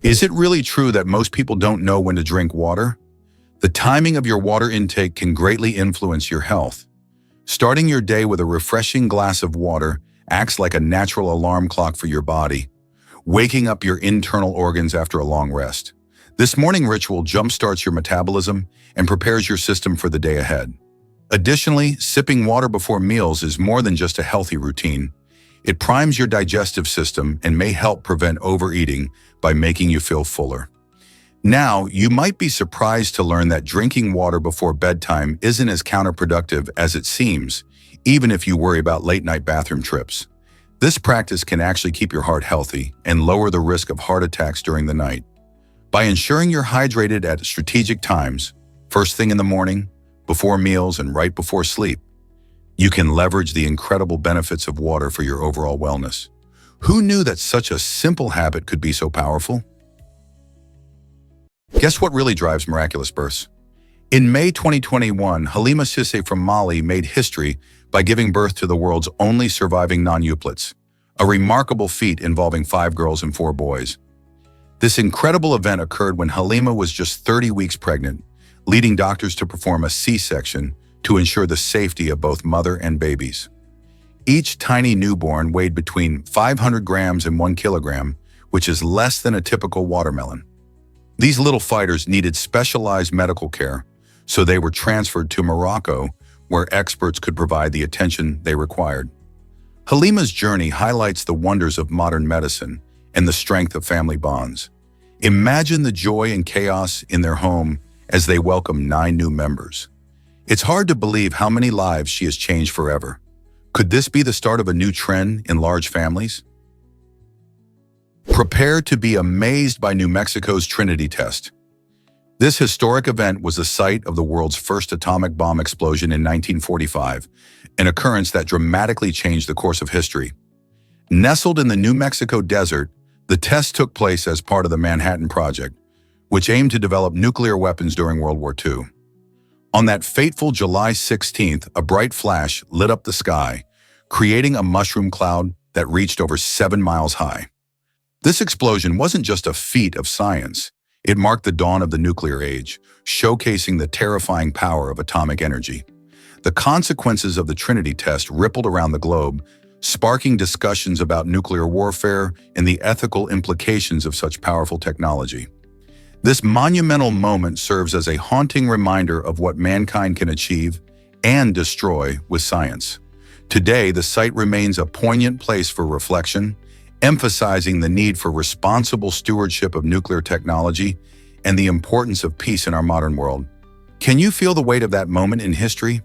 Is it really true that most people don't know when to drink water? The timing of your water intake can greatly influence your health. Starting your day with a refreshing glass of water acts like a natural alarm clock for your body, waking up your internal organs after a long rest. This morning ritual jumpstarts your metabolism and prepares your system for the day ahead. Additionally, sipping water before meals is more than just a healthy routine. It primes your digestive system and may help prevent overeating by making you feel fuller. Now, you might be surprised to learn that drinking water before bedtime isn't as counterproductive as it seems, even if you worry about late-night bathroom trips. This practice can actually keep your heart healthy and lower the risk of heart attacks during the night. By ensuring you're hydrated at strategic times, first thing in the morning, before meals, and right before sleep, you can leverage the incredible benefits of water for your overall wellness. Who knew that such a simple habit could be so powerful? Guess what really drives miraculous births? In May 2021, Halima Cissé from Mali made history by giving birth to the world's only surviving nonuplets, a remarkable feat involving 5 girls and 4 boys. This incredible event occurred when Halima was just 30 weeks pregnant, leading doctors to perform a C-section to ensure the safety of both mother and babies. Each tiny newborn weighed between 500 grams and 1 kilogram, which is less than a typical watermelon. These little fighters needed specialized medical care, so they were transferred to Morocco, where experts could provide the attention they required. Halima's journey highlights the wonders of modern medicine and the strength of family bonds. Imagine the joy and chaos in their home as they welcome 9 new members. It's hard to believe how many lives she has changed forever. Could this be the start of a new trend in large families? Prepare to be amazed by New Mexico's Trinity test. This historic event was the site of the world's first atomic bomb explosion in 1945, an occurrence that dramatically changed the course of history. Nestled in the New Mexico desert, the test took place as part of the Manhattan Project, which aimed to develop nuclear weapons during World War II. On that fateful July 16th, a bright flash lit up the sky, creating a mushroom cloud that reached over 7 miles high. This explosion wasn't just a feat of science. It marked the dawn of the nuclear age, showcasing the terrifying power of atomic energy. The consequences of the Trinity test rippled around the globe, sparking discussions about nuclear warfare and the ethical implications of such powerful technology. This monumental moment serves as a haunting reminder of what mankind can achieve and destroy with science. Today, the site remains a poignant place for reflection, emphasizing the need for responsible stewardship of nuclear technology and the importance of peace in our modern world. Can you feel the weight of that moment in history?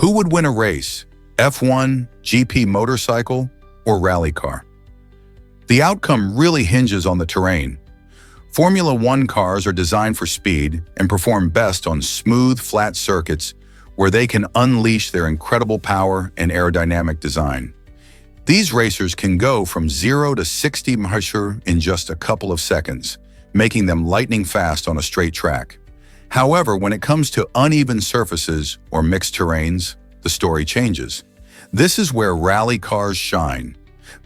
Who would win a race? F1, GP motorcycle, or rally car? The outcome really hinges on the terrain. Formula One cars are designed for speed and perform best on smooth, flat circuits where they can unleash their incredible power and aerodynamic design. These racers can go from 0 to 60 mph in just a couple of seconds, making them lightning fast on a straight track. However, when it comes to uneven surfaces or mixed terrains, the story changes. This is where rally cars shine.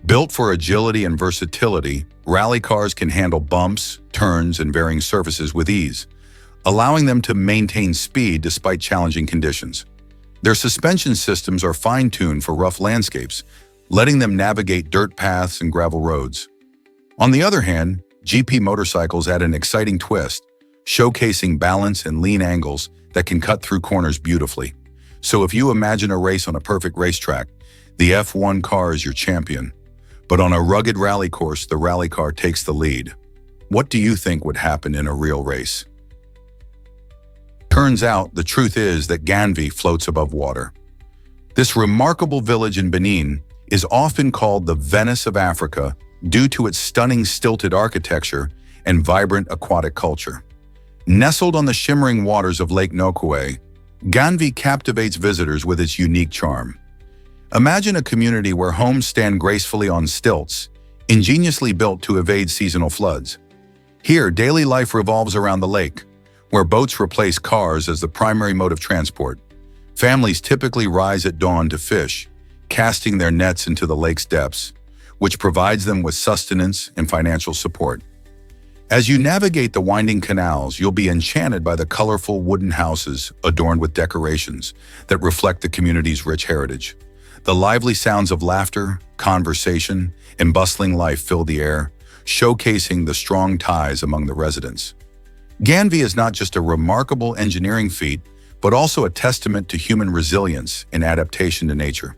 Built for agility and versatility, rally cars can handle bumps, turns, and varying surfaces with ease, allowing them to maintain speed despite challenging conditions. Their suspension systems are fine-tuned for rough landscapes, letting them navigate dirt paths and gravel roads. On the other hand, GP motorcycles add an exciting twist, showcasing balance and lean angles that can cut through corners beautifully. So if you imagine a race on a perfect racetrack, the F1 car is your champion. But on a rugged rally course, the rally car takes the lead. What do you think would happen in a real race? Turns out, the truth is that Ganvie floats above water. This remarkable village in Benin is often called the Venice of Africa due to its stunning stilted architecture and vibrant aquatic culture. Nestled on the shimmering waters of Lake Nokwe, Ganvie captivates visitors with its unique charm. Imagine a community where homes stand gracefully on stilts, ingeniously built to evade seasonal floods. Here, daily life revolves around the lake, where boats replace cars as the primary mode of transport. Families typically rise at dawn to fish, casting their nets into the lake's depths, which provides them with sustenance and financial support. As you navigate the winding canals, you'll be enchanted by the colorful wooden houses adorned with decorations that reflect the community's rich heritage. The lively sounds of laughter, conversation, and bustling life fill the air, showcasing the strong ties among the residents. Ganvie is not just a remarkable engineering feat, but also a testament to human resilience and adaptation to nature.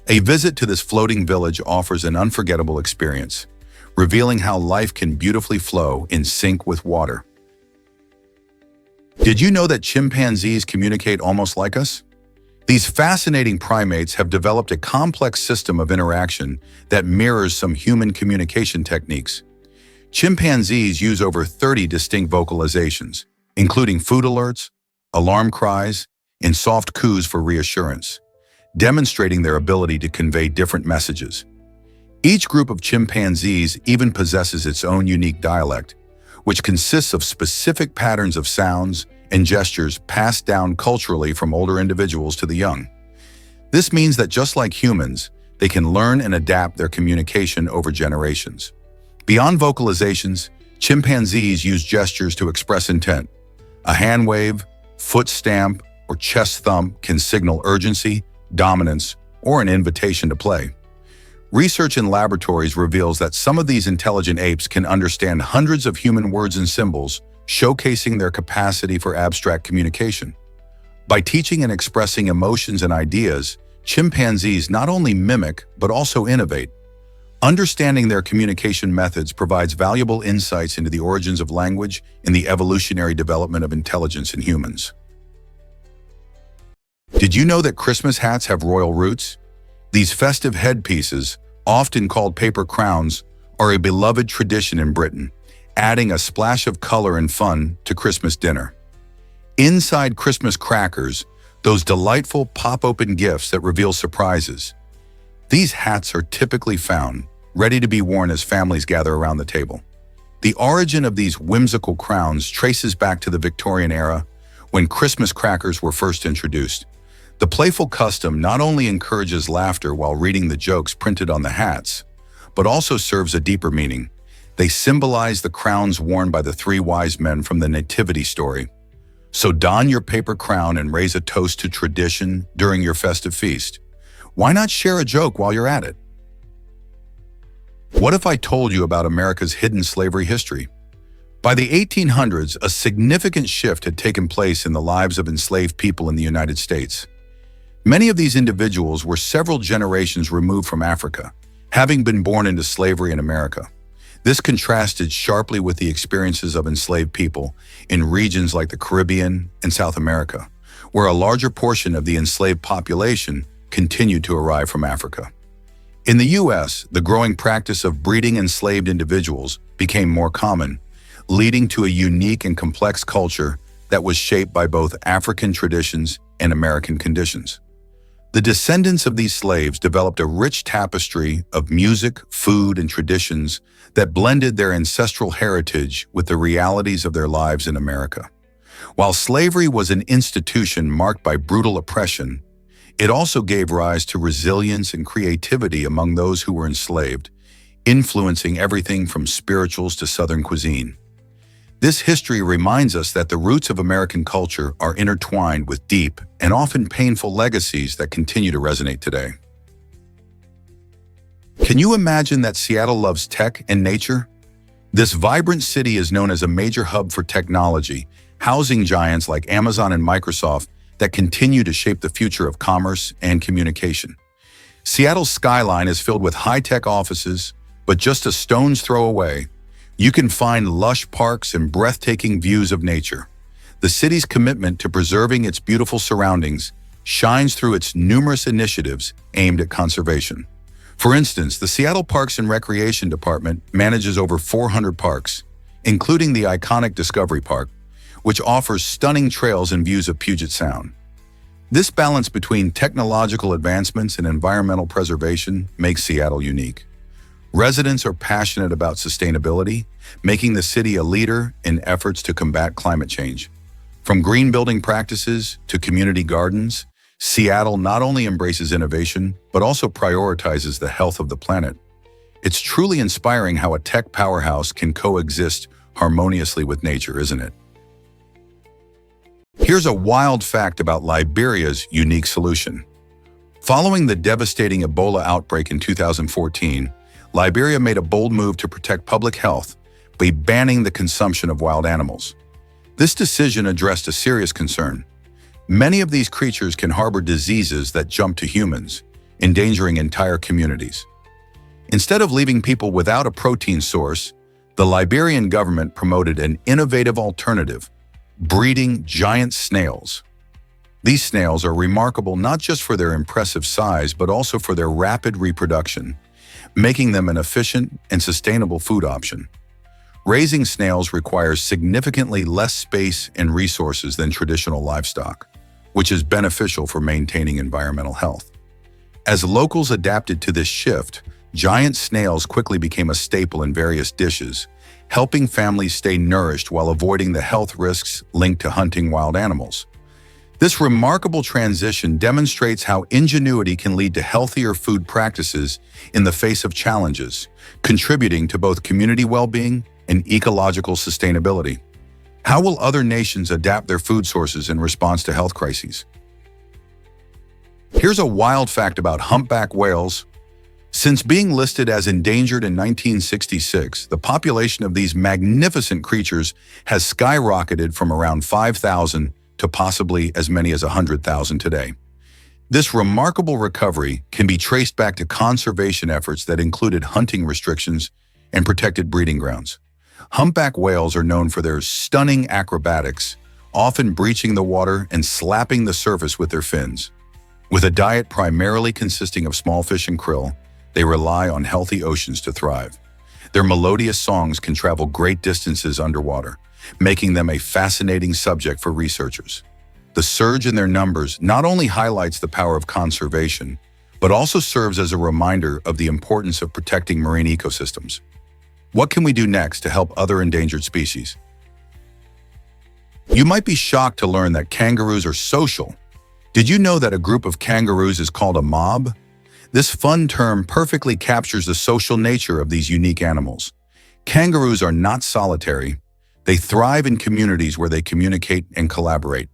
A visit to this floating village offers an unforgettable experience, revealing how life can beautifully flow in sync with water. Did you know that chimpanzees communicate almost like us? These fascinating primates have developed a complex system of interaction that mirrors some human communication techniques. Chimpanzees use over 30 distinct vocalizations, including food alerts, alarm cries, and soft coos for reassurance, demonstrating their ability to convey different messages. Each group of chimpanzees even possesses its own unique dialect, which consists of specific patterns of sounds and gestures passed down culturally from older individuals to the young. This means that just like humans, they can learn and adapt their communication over generations. Beyond vocalizations, chimpanzees use gestures to express intent. A hand wave, foot stamp, or chest thump can signal urgency, dominance, or an invitation to play. Research in laboratories reveals that some of these intelligent apes can understand hundreds of human words and symbols, showcasing their capacity for abstract communication. By teaching and expressing emotions and ideas, chimpanzees not only mimic but also innovate. Understanding their communication methods provides valuable insights into the origins of language and the evolutionary development of intelligence in humans. Did you know that Christmas hats have royal roots? These festive headpieces, often called paper crowns, are a beloved tradition in Britain, adding a splash of color and fun to Christmas dinner. Inside Christmas crackers, those delightful pop-open gifts that reveal surprises. These hats are typically found, ready to be worn as families gather around the table. The origin of these whimsical crowns traces back to the Victorian era, when Christmas crackers were first introduced. The playful custom not only encourages laughter while reading the jokes printed on the hats, but also serves a deeper meaning. They symbolize the crowns worn by the three wise men from the Nativity story. So don your paper crown and raise a toast to tradition during your festive feast. Why not share a joke while you're at it? What if I told you about America's hidden slavery history? By the 1800s, a significant shift had taken place in the lives of enslaved people in the United States. Many of these individuals were several generations removed from Africa, having been born into slavery in America. This contrasted sharply with the experiences of enslaved people in regions like the Caribbean and South America, where a larger portion of the enslaved population continued to arrive from Africa. In the U.S., the growing practice of breeding enslaved individuals became more common, leading to a unique and complex culture that was shaped by both African traditions and American conditions. The descendants of these slaves developed a rich tapestry of music, food, and traditions that blended their ancestral heritage with the realities of their lives in America. While slavery was an institution marked by brutal oppression, it also gave rise to resilience and creativity among those who were enslaved, influencing everything from spirituals to Southern cuisine. This history reminds us that the roots of American culture are intertwined with deep and often painful legacies that continue to resonate today. Can you imagine that Seattle loves tech and nature? This vibrant city is known as a major hub for technology, housing giants like Amazon and Microsoft that continue to shape the future of commerce and communication. Seattle's skyline is filled with high-tech offices, but just a stone's throw away, you can find lush parks and breathtaking views of nature. The city's commitment to preserving its beautiful surroundings shines through its numerous initiatives aimed at conservation. For instance, the Seattle Parks and Recreation Department manages over 400 parks, including the iconic Discovery Park, which offers stunning trails and views of Puget Sound. This balance between technological advancements and environmental preservation makes Seattle unique. Residents are passionate about sustainability, making the city a leader in efforts to combat climate change. From green building practices to community gardens, Seattle not only embraces innovation, but also prioritizes the health of the planet. It's truly inspiring how a tech powerhouse can coexist harmoniously with nature, isn't it? Here's a wild fact about Liberia's unique solution. Following the devastating Ebola outbreak in 2014, Liberia made a bold move to protect public health by banning the consumption of wild animals. This decision addressed a serious concern. Many of these creatures can harbor diseases that jump to humans, endangering entire communities. Instead of leaving people without a protein source, the Liberian government promoted an innovative alternative: breeding giant snails. These snails are remarkable not just for their impressive size, but also for their rapid reproduction, making them an efficient and sustainable food option. Raising snails requires significantly less space and resources than traditional livestock, which is beneficial for maintaining environmental health. As locals adapted to this shift, giant snails quickly became a staple in various dishes, helping families stay nourished while avoiding the health risks linked to hunting wild animals. This remarkable transition demonstrates how ingenuity can lead to healthier food practices in the face of challenges, contributing to both community well-being and ecological sustainability. How will other nations adapt their food sources in response to health crises? Here's a wild fact about humpback whales. Since being listed as endangered in 1966, the population of these magnificent creatures has skyrocketed from around 5,000 to possibly as many as 100,000 today. This remarkable recovery can be traced back to conservation efforts that included hunting restrictions and protected breeding grounds. Humpback whales are known for their stunning acrobatics, often breaching the water and slapping the surface with their fins. With a diet primarily consisting of small fish and krill, they rely on healthy oceans to thrive. Their melodious songs can travel great distances underwater, making them a fascinating subject for researchers. The surge in their numbers not only highlights the power of conservation, but also serves as a reminder of the importance of protecting marine ecosystems. What can we do next to help other endangered species? You might be shocked to learn that kangaroos are social. Did you know that a group of kangaroos is called a mob? This fun term perfectly captures the social nature of these unique animals. Kangaroos are not solitary. They thrive in communities where they communicate and collaborate.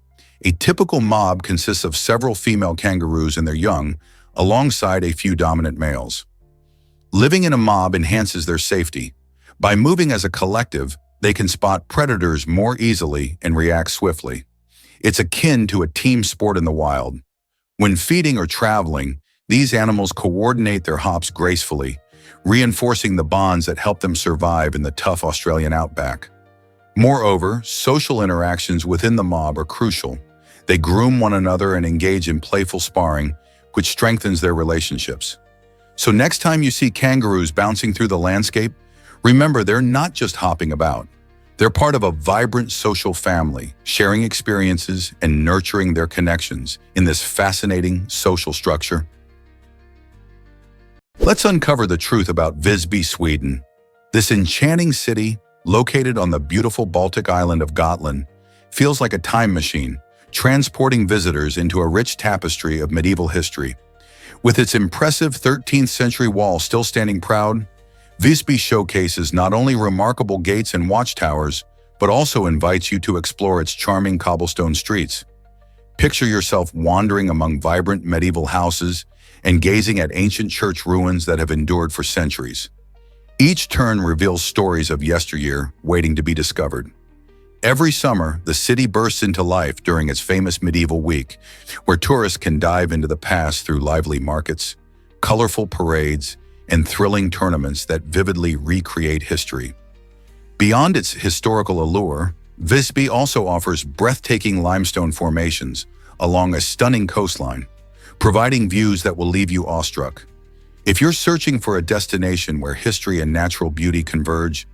A typical mob consists of several female kangaroos and their young, alongside a few dominant males. Living in a mob enhances their safety. By moving as a collective, they can spot predators more easily and react swiftly. It's akin to a team sport in the wild. When feeding or traveling, these animals coordinate their hops gracefully, reinforcing the bonds that help them survive in the tough Australian outback. Moreover, social interactions within the mob are crucial. They groom one another and engage in playful sparring, which strengthens their relationships. So next time you see kangaroos bouncing through the landscape, remember they're not just hopping about. They're part of a vibrant social family, sharing experiences and nurturing their connections in this fascinating social structure. Let's uncover the truth about Visby, Sweden. This enchanting city, located on the beautiful Baltic island of Gotland, feels like a time machine, transporting visitors into a rich tapestry of medieval history. With its impressive 13th century wall still standing proud, Visby showcases not only remarkable gates and watchtowers, but also invites you to explore its charming cobblestone streets. Picture yourself wandering among vibrant medieval houses and gazing at ancient church ruins that have endured for centuries. Each turn reveals stories of yesteryear waiting to be discovered. Every summer, the city bursts into life during its famous medieval week, where tourists can dive into the past through lively markets, colorful parades, and thrilling tournaments that vividly recreate history. Beyond its historical allure, Visby also offers breathtaking limestone formations along a stunning coastline, providing views that will leave you awestruck. If you're searching for a destination where history and natural beauty converge,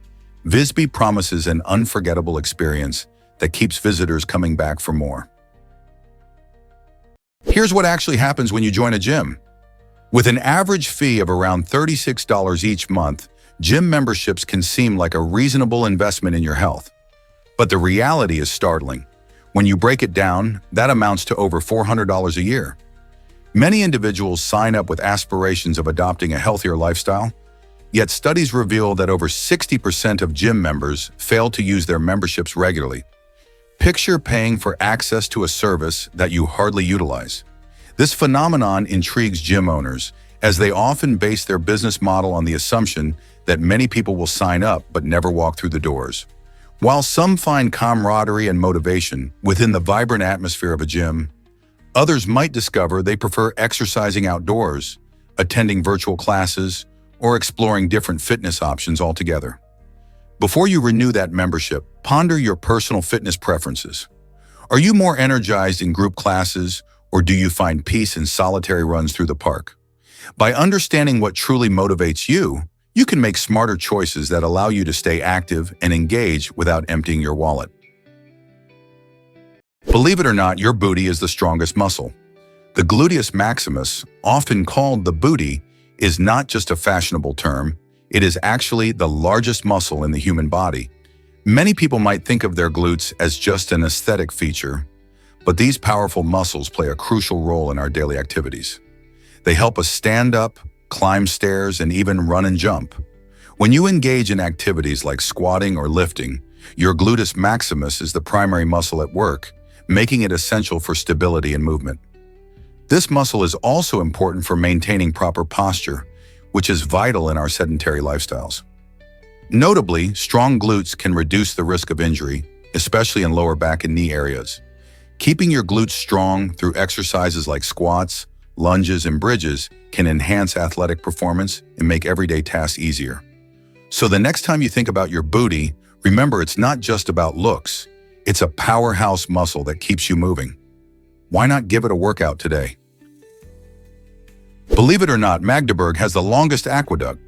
Visby promises an unforgettable experience that keeps visitors coming back for more. Here's what actually happens when you join a gym. With an average fee of around $36 each month, gym memberships can seem like a reasonable investment in your health. But the reality is startling. When you break it down, that amounts to over $400 a year. Many individuals sign up with aspirations of adopting a healthier lifestyle, Yet studies reveal that over 60% of gym members fail to use their memberships regularly. Picture paying for access to a service that you hardly utilize. This phenomenon intrigues gym owners, as they often base their business model on the assumption that many people will sign up but never walk through the doors. While some find camaraderie and motivation within the vibrant atmosphere of a gym, others might discover they prefer exercising outdoors, attending virtual classes, or exploring different fitness options altogether. Before you renew that membership, ponder your personal fitness preferences. Are you more energized in group classes, or do you find peace in solitary runs through the park? By understanding what truly motivates you, you can make smarter choices that allow you to stay active and engage without emptying your wallet. Believe it or not, your booty is the strongest muscle. The gluteus maximus, often called the booty, is not just a fashionable term. It is actually the largest muscle in the human body. Many people might think of their glutes as just an aesthetic feature, but these powerful muscles play a crucial role in our daily activities. They help us stand up, climb stairs, and even run and jump. When you engage in activities like squatting or lifting, your gluteus maximus is the primary muscle at work, making it essential for stability and movement. This muscle is also important for maintaining proper posture, which is vital in our sedentary lifestyles. Notably, strong glutes can reduce the risk of injury, especially in lower back and knee areas. Keeping your glutes strong through exercises like squats, lunges, and bridges can enhance athletic performance and make everyday tasks easier. So the next time you think about your booty, remember it's not just about looks. It's a powerhouse muscle that keeps you moving. Why not give it a workout today? Believe it or not, Magdeburg has the longest aqueduct.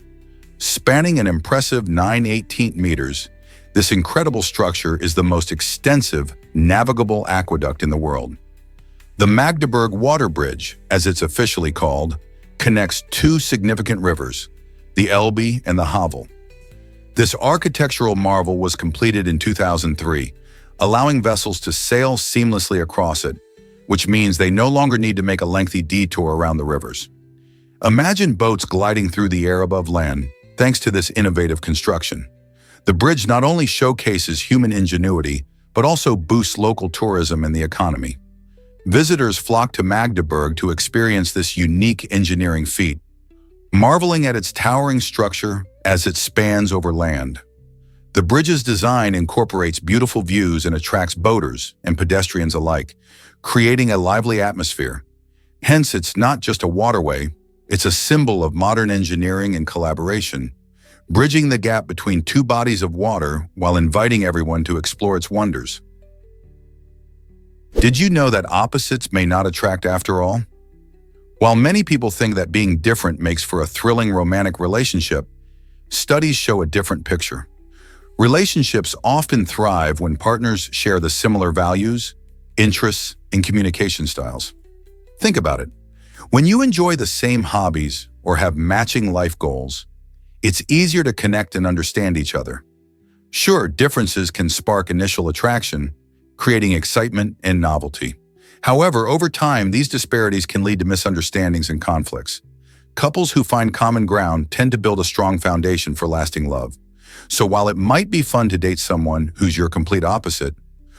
Spanning an impressive 9/18 meters, this incredible structure is the most extensive navigable aqueduct in the world. The Magdeburg Water Bridge, as it's officially called, connects two significant rivers, the Elbe and the Havel. This architectural marvel was completed in 2003, allowing vessels to sail seamlessly across it, which means they no longer need to make a lengthy detour around the rivers. Imagine boats gliding through the air above land, thanks to this innovative construction. The bridge not only showcases human ingenuity, but also boosts local tourism and the economy. Visitors flock to Magdeburg to experience this unique engineering feat, marveling at its towering structure as it spans over land. The bridge's design incorporates beautiful views and attracts boaters and pedestrians alike, creating a lively atmosphere. Hence, it's not just a waterway, it's a symbol of modern engineering and collaboration, bridging the gap between two bodies of water while inviting everyone to explore its wonders. Did you know that opposites may not attract after all? While many people think that being different makes for a thrilling romantic relationship, studies show a different picture. Relationships often thrive when partners share the similar values, interests, and communication styles. Think about it. When you enjoy the same hobbies or have matching life goals, it's easier to connect and understand each other. Sure, differences can spark initial attraction, creating excitement and novelty. However, over time, these disparities can lead to misunderstandings and conflicts. Couples who find common ground tend to build a strong foundation for lasting love. So while it might be fun to date someone who's your complete opposite,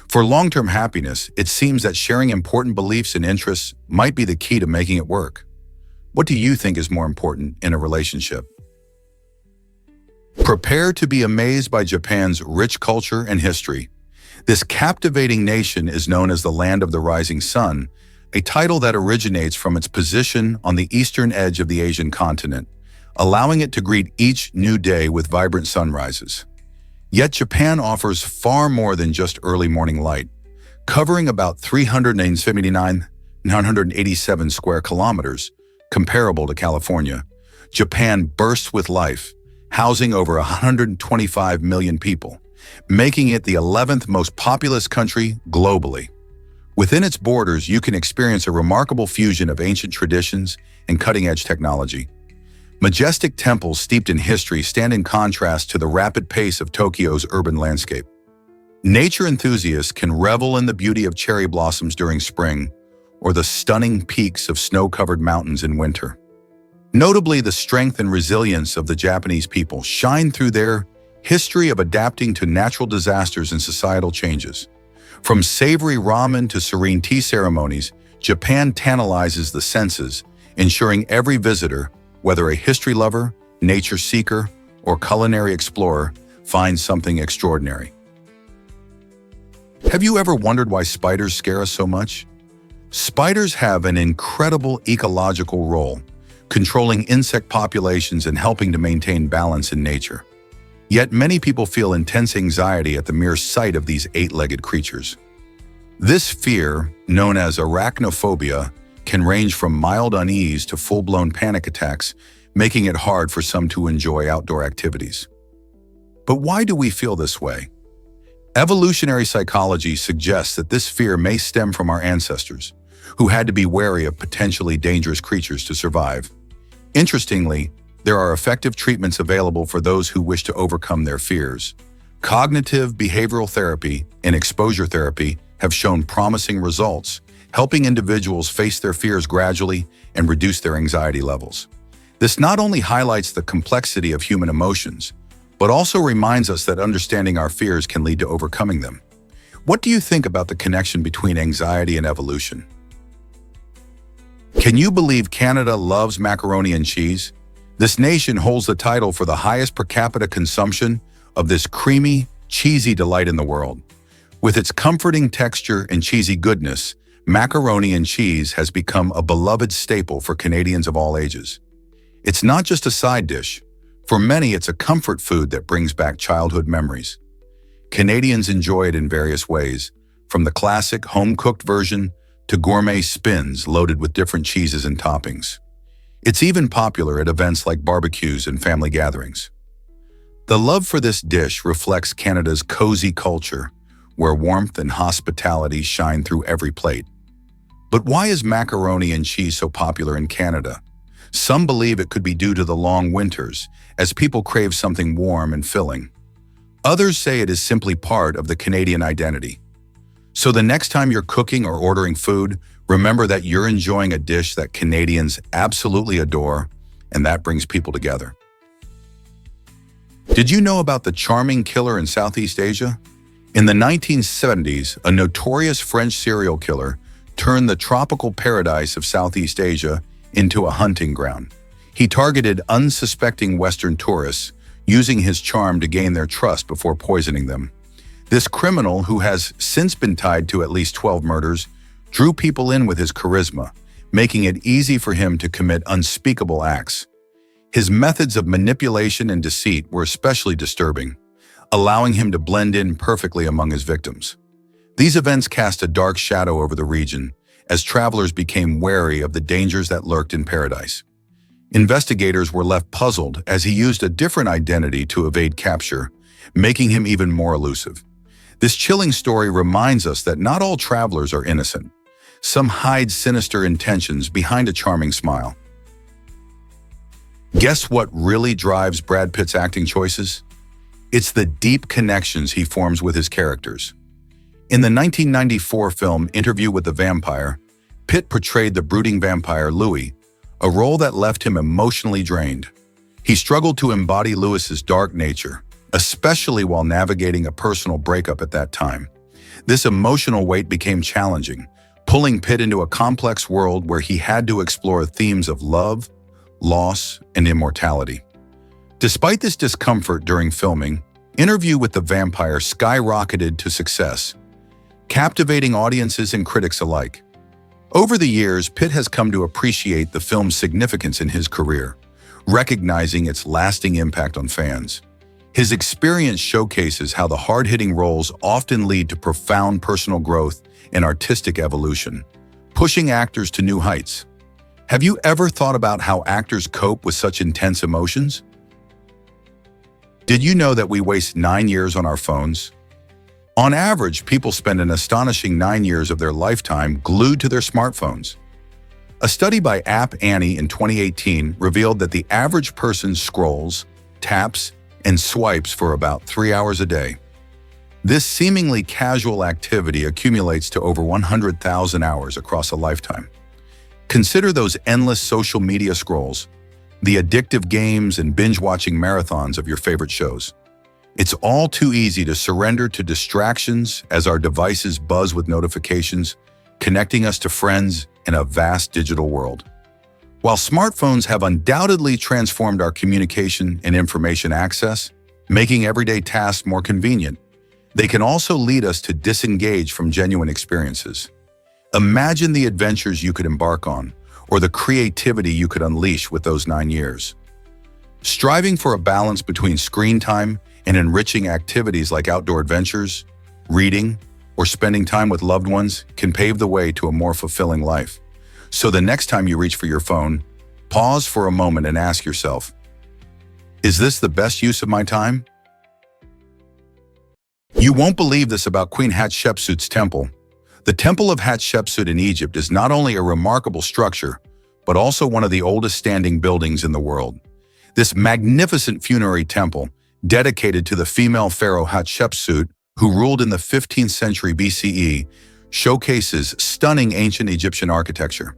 for long-term happiness, it seems that sharing important beliefs and interests might be the key to making it work. What do you think is more important in a relationship? Prepare to be amazed by Japan's rich culture and history. This captivating nation is known as the Land of the Rising Sun, a title that originates from its position on the eastern edge of the Asian continent, allowing it to greet each new day with vibrant sunrises. Yet Japan offers far more than just early morning light. Covering about 379,987 square kilometers, comparable to California, Japan bursts with life, housing over 125 million people, making it the 11th most populous country globally. Within its borders, you can experience a remarkable fusion of ancient traditions and cutting-edge technology. Majestic temples steeped in history stand in contrast to the rapid pace of Tokyo's urban landscape. Nature enthusiasts can revel in the beauty of cherry blossoms during spring or the stunning peaks of snow-covered mountains in winter. Notably, the strength and resilience of the Japanese people shine through their history of adapting to natural disasters and societal changes. From savory ramen to serene tea ceremonies, Japan tantalizes the senses, ensuring every visitor, whether a history lover, nature seeker, or culinary explorer, finds something extraordinary. Have you ever wondered why spiders scare us so much? Spiders have an incredible ecological role, controlling insect populations and helping to maintain balance in nature. Yet many people feel intense anxiety at the mere sight of these eight-legged creatures. This fear, known as arachnophobia, can range from mild unease to full-blown panic attacks, making it hard for some to enjoy outdoor activities. But why do we feel this way? Evolutionary psychology suggests that this fear may stem from our ancestors, who had to be wary of potentially dangerous creatures to survive. Interestingly, there are effective treatments available for those who wish to overcome their fears. Cognitive behavioral therapy and exposure therapy have shown promising results, helping individuals face their fears gradually and reduce their anxiety levels. This not only highlights the complexity of human emotions, but also reminds us that understanding our fears can lead to overcoming them. What do you think about the connection between anxiety and evolution? Can you believe Canada loves macaroni and cheese? This nation holds the title for the highest per capita consumption of this creamy, cheesy delight in the world. With its comforting texture and cheesy goodness, macaroni and cheese has become a beloved staple for Canadians of all ages. It's not just a side dish. For many, it's a comfort food that brings back childhood memories. Canadians enjoy it in various ways, from the classic home-cooked version to gourmet spins loaded with different cheeses and toppings. It's even popular at events like barbecues and family gatherings. The love for this dish reflects Canada's cozy culture, where warmth and hospitality shine through every plate. But why is macaroni and cheese so popular in Canada? Some believe it could be due to the long winters, as people crave something warm and filling. Others say it is simply part of the Canadian identity. So the next time you're cooking or ordering food, remember that you're enjoying a dish that Canadians absolutely adore, and that brings people together. Did you know about the charming killer in Southeast Asia? In the 1970s, a notorious French serial killer turned the tropical paradise of Southeast Asia into a hunting ground. He targeted unsuspecting Western tourists, using his charm to gain their trust before poisoning them. This criminal, who has since been tied to at least 12 murders, drew people in with his charisma, making it easy for him to commit unspeakable acts. His methods of manipulation and deceit were especially disturbing, allowing him to blend in perfectly among his victims. These events cast a dark shadow over the region, as travelers became wary of the dangers that lurked in paradise. Investigators were left puzzled as he used a different identity to evade capture, making him even more elusive. This chilling story reminds us that not all travelers are innocent. Some hide sinister intentions behind a charming smile. Guess what really drives Brad Pitt's acting choices? It's the deep connections he forms with his characters. In the 1994 film Interview with the Vampire, Pitt portrayed the brooding vampire Louis, a role that left him emotionally drained. He struggled to embody Louis's dark nature, especially while navigating a personal breakup at that time. This emotional weight became challenging, pulling Pitt into a complex world where he had to explore themes of love, loss, and immortality. Despite this discomfort during filming, Interview with the Vampire skyrocketed to success, captivating audiences and critics alike. Over the years, Pitt has come to appreciate the film's significance in his career, recognizing its lasting impact on fans. His experience showcases how the hard-hitting roles often lead to profound personal growth and artistic evolution, pushing actors to new heights. Have you ever thought about how actors cope with such intense emotions? Did you know that we waste 9 years on our phones? On average, people spend an astonishing 9 years of their lifetime glued to their smartphones. A study by App Annie in 2018 revealed that the average person scrolls, taps, and swipes for about 3 hours a day. This seemingly casual activity accumulates to over 100,000 hours across a lifetime. Consider those endless social media scrolls, the addictive games and binge-watching marathons of your favorite shows. It's all too easy to surrender to distractions as our devices buzz with notifications, connecting us to friends in a vast digital world. While smartphones have undoubtedly transformed our communication and information access, making everyday tasks more convenient, they can also lead us to disengage from genuine experiences. Imagine the adventures you could embark on, or the creativity you could unleash with those 9 years. Striving for a balance between screen time and enriching activities like outdoor adventures, reading, or spending time with loved ones can pave the way to a more fulfilling life. So the next time you reach for your phone, pause for a moment and ask yourself, is this the best use of my time? You won't believe this about Queen Hatshepsut's temple. The Temple of Hatshepsut in Egypt is not only a remarkable structure, but also one of the oldest standing buildings in the world. This magnificent funerary temple, dedicated to the female pharaoh Hatshepsut, who ruled in the 15th century BCE, showcases stunning ancient Egyptian architecture.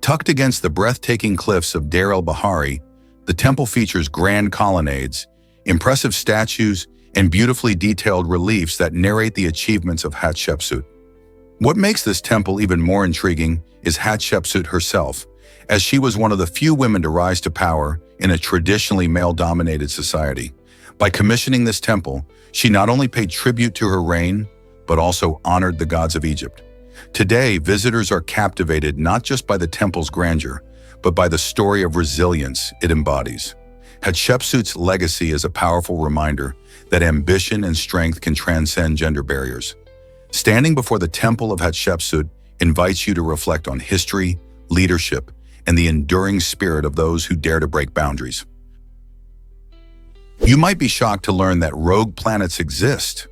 Tucked against the breathtaking cliffs of Deir el-Bahari, the temple features grand colonnades, impressive statues, and beautifully detailed reliefs that narrate the achievements of Hatshepsut. What makes this temple even more intriguing is Hatshepsut herself, as she was one of the few women to rise to power in a traditionally male-dominated society. By commissioning this temple, she not only paid tribute to her reign, but also honored the gods of Egypt. Today, visitors are captivated not just by the temple's grandeur, but by the story of resilience it embodies. Hatshepsut's legacy is a powerful reminder that ambition and strength can transcend gender barriers. Standing before the Temple of Hatshepsut invites you to reflect on history, leadership, and the enduring spirit of those who dare to break boundaries. You might be shocked to learn that rogue planets exist.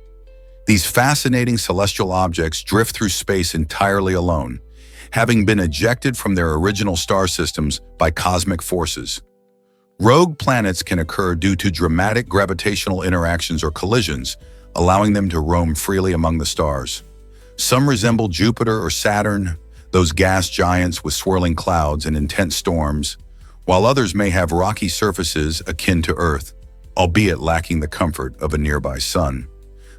These fascinating celestial objects drift through space entirely alone, having been ejected from their original star systems by cosmic forces. Rogue planets can occur due to dramatic gravitational interactions or collisions, allowing them to roam freely among the stars. Some resemble Jupiter or Saturn, those gas giants with swirling clouds and intense storms, while others may have rocky surfaces akin to Earth, albeit lacking the comfort of a nearby sun.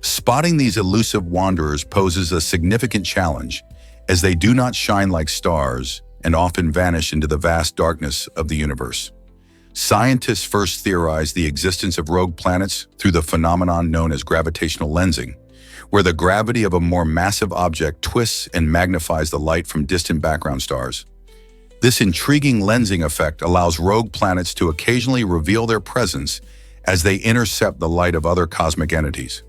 Spotting these elusive wanderers poses a significant challenge, as they do not shine like stars and often vanish into the vast darkness of the universe. Scientists first theorized the existence of rogue planets through the phenomenon known as gravitational lensing, where the gravity of a more massive object twists and magnifies the light from distant background stars. This intriguing lensing effect allows rogue planets to occasionally reveal their presence as they intercept the light of other cosmic entities.